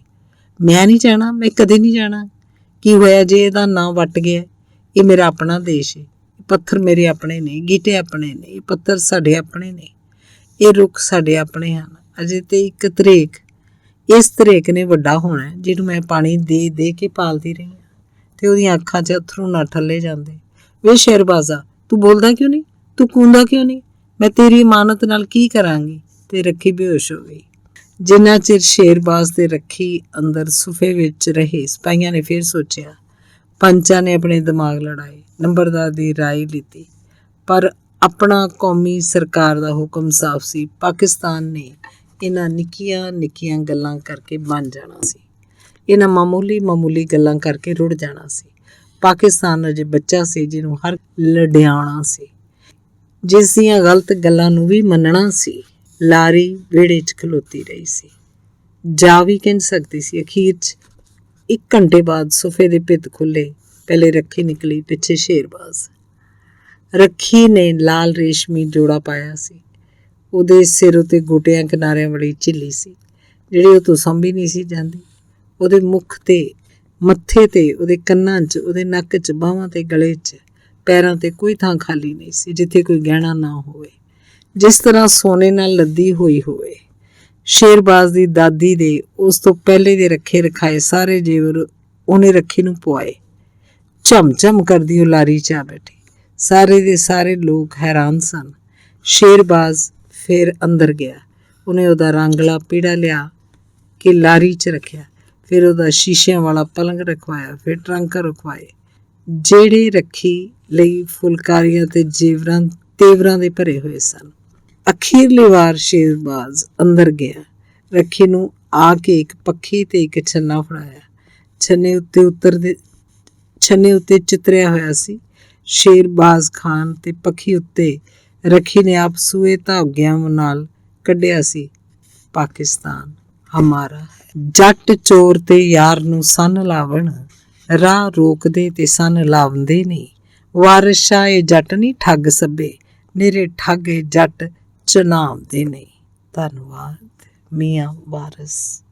ਮੈਂ ਨਹੀਂ ਜਾਣਾ, ਮੈਂ ਕਦੇ ਨਹੀਂ ਜਾਣਾ। ਕੀ ਹੋਇਆ ਜੇ ਇਹਦਾ ਨਾਂ ਵੱਟ ਗਿਆ? ਇਹ ਮੇਰਾ ਆਪਣਾ ਦੇਸ਼ ਹੈ। ਪੱਥਰ ਮੇਰੇ ਆਪਣੇ ਨੇ, ਗੀਟੇ ਆਪਣੇ ਨੇ, ਇਹ ਪੱਥਰ ਸਾਡੇ ਆਪਣੇ ਨੇ, ਇਹ ਰੁੱਖ ਸਾਡੇ ਆਪਣੇ ਹਨ। ਅਜੇ ਤੇ ਇੱਕ ਧਰੇਕ, ਇਸ ਧਰੇਕ ਨੇ ਵੱਡਾ ਹੋਣਾ, ਜਿਹਨੂੰ ਮੈਂ ਪਾਣੀ ਦੇ ਦੇ ਕੇ ਪਾਲਦੀ ਰਹੀ ਹਾਂ। ਤੇ ਉਹਦੀਆਂ ਅੱਖਾਂ 'ਚ ਅੱਥਰੂ ਨਾ ਠੱਲੇ ਜਾਂਦੇ। ਵੇ ਸ਼ੇਰਬਾਜ਼ਾ, ਤੂੰ ਬੋਲਦਾ ਕਿਉਂ ਨਹੀਂ? ਤੂੰ ਕੂੰਦਾ ਕਿਉਂ ਨਹੀਂ? ਮੈਂ ਤੇਰੀ ਇਮਾਨਤ ਨਾਲ ਕੀ ਕਰਾਂਗੀ? ਤੇ ਰੱਖੀ ਬੇਹੋਸ਼ ਹੋ ਗਈ। ਜਿੰਨਾ ਚਿਰ ਸ਼ੇਰਬਾਜ਼ ਤੇ ਰੱਖੀ ਅੰਦਰ ਸੁਫੇ ਵਿੱਚ ਰਹੇ, ਸਿਪਾਹੀਆਂ ਨੇ ਫਿਰ ਸੋਚਿਆ। ਪੰਚਾਂ ਨੇ ਆਪਣੇ ਦਿਮਾਗ ਲੜਾਏ, ਨੰਬਰਦਾਰ ਦੀ ਰਾਏ ਲਿੱਤੀ, ਪਰ ਆਪਣਾ ਕੌਮੀ ਸਰਕਾਰ ਦਾ ਹੁਕਮ ਸਾਫ਼ ਸੀ। ਪਾਕਿਸਤਾਨ ਨੇ ਇਹਨਾਂ ਨਿੱਕੀਆਂ ਨਿੱਕੀਆਂ ਗੱਲਾਂ ਕਰਕੇ ਬਣ ਜਾਣਾ ਸੀ। ਇਹਨਾਂ ਮਾਮੂਲੀ ਗੱਲਾਂ ਕਰਕੇ ਰੁੜ ਜਾਣਾ ਸੀ। ਪਾਕਿਸਤਾਨ ਅਜੇ ਬੱਚਾ ਸੀ, ਜਿਹਨੂੰ ਹਰ ਲਡਿਆਉਣਾ ਸੀ, ਜਿਸ ਦੀਆਂ ਗਲਤ ਗੱਲਾਂ ਨੂੰ ਵੀ ਮੰਨਣਾ ਸੀ। ਲਾਰੀ ਵਿਹੜੇ 'ਚ ਖਲੋਤੀ ਰਹੀ ਸੀ, ਜਾ ਵੀ ਕਿੰਝ ਸਕਦੀ ਸੀ। ਅਖੀਰ 'ਚ 1 ਘੰਟੇ ਬਾਅਦ ਸੋਫੇ ਦੇ ਭਿੱਤ ਖੁੱਲੇ। ਪਹਿਲੇ ਰੱਖੀ ਨਿਕਲੀ, ਪਿੱਛੇ ਸ਼ੇਰਬਾਜ਼। ਰੱਖੀ ਨੇ ਲਾਲ ਰੇਸ਼ਮੀ ਜੋੜਾ ਪਾਇਆ ਸੀ। ਉਹਦੇ ਸਿਰ ਉੱਤੇ ਗੋਟਿਆਂ ਕਿਨਾਰਿਆਂ ਵਾਲੀ ਝਿੱਲੀ ਸੀ ਜਿਹੜੀ ਉਹ ਤੋਂ ਸੰਭੀ ਨਹੀਂ ਸੀ ਜਾਂਦੀ। ਉਹਦੇ ਮੁੱਖ ਤੇ, ਮੱਥੇ ਤੇ, ਉਹਦੇ ਕੰਨਾਂ 'ਚ, ਉਹਦੇ ਨੱਕ 'ਚ, ਬਾਹਾਂ ਤੇ, ਗਲੇ 'ਚ, ਪੈਰਾਂ ਤੇ ਕੋਈ ਥਾਂ ਖਾਲੀ ਨਹੀਂ ਸੀ ਜਿੱਥੇ ਕੋਈ ਗਹਿਣਾ ਨਾ ਹੋਵੇ, ਜਿਸ ਤਰ੍ਹਾਂ ਸੋਨੇ ਨਾਲ ਲੱਦੀ ਹੋਈ ਹੋਵੇ। ਸ਼ੇਰਬਾਜ਼ ਦੀ ਦਾਦੀ ਦੇ ਉਸ ਤੋਂ ਪਹਿਲੇ ਦੇ ਰੱਖੇ ਰਖਾਏ ਸਾਰੇ ਜੇਵਰ ਉਹਨੇ ਰੱਖੀ ਨੂੰ ਪਵਾਏ। ਝਮ-ਝਮ ਕਰਦੀ ਉਹ ਲਾਰੀ 'ਚ ਆ ਬੈਠੀ। ਸਾਰੇ ਦੇ ਸਾਰੇ ਲੋਕ ਹੈਰਾਨ ਸਨ। ਸ਼ੇਰਬਾਜ਼ ਫਿਰ ਅੰਦਰ ਗਿਆ। ਉਹਨੇ ਉਹਦਾ ਰੰਗਲਾ ਪੀੜਾ ਲਿਆ ਕੇ ਲਾਰੀ 'ਚ ਰੱਖਿਆ। ਫਿਰ ਉਹਦਾ ਸ਼ੀਸ਼ਿਆਂ ਵਾਲਾ ਪਲੰਗ ਰਖਵਾਇਆ। ਫਿਰ ਟਰੰਕ ਰਖਵਾਏ ਜਿਹੜੇ ਰੱਖੀ ਲਈ ਫੁਲਕਾਰੀਆਂ ਤੇ ਤੇਵਰਾਂ ਦੇ ਭਰੇ ਹੋਏ ਸਨ। ਅਖੀਰਲੀ ਵਾਰ ਸ਼ੇਰਬਾਜ਼ ਅੰਦਰ ਗਿਆ। ਰੱਖੀ ਨੂੰ ਆ ਕੇ ਇੱਕ ਪੱਖੀ ਤੇ ਇੱਕ ਛੰਨਾ ਫੜਾਇਆ। ਛੰਨੇ ਉੱਤੇ ਚਿਤਰਿਆ ਹੋਇਆ ਸੀ ਸ਼ੇਰਬਾਜ਼ ਖਾਨ ਤੇ ਪੱਖੀ ਉੱਤੇ ਰੱਖੀ ਨੇ ਆਪ ਸੂਏ ਧਾਗਿਆਂ ਨਾਲ ਕੱਢਿਆ ਸੀ, ਪਾਕਿਸਤਾਨ ਹਮਾਰਾ। ਜੱਟ ਚੋਰ ਤੇ ਯਾਰ ਨੂੰ ਸੰਨ ਲਾਵਣ, ਰਾਹ ਰੋਕਦੇ ਤੇ ਸੰਨ ਲਾਉਂਦੇ ਨਹੀਂ। ਵਾਰਿਸ ਸ਼ਾਹ ਇਹ ਜੱਟ ਨਹੀਂ ਠੱਗ ਸੱਬੇ, ਨਿਰੇ ਠੱਗ ਇਹ ਜੱਟ ਚੁਣਾਉਂਦੇ ਨਹੀਂ। ਧੰਨਵਾਦ। ਮੀਆਂ ਵਾਰਿਸ।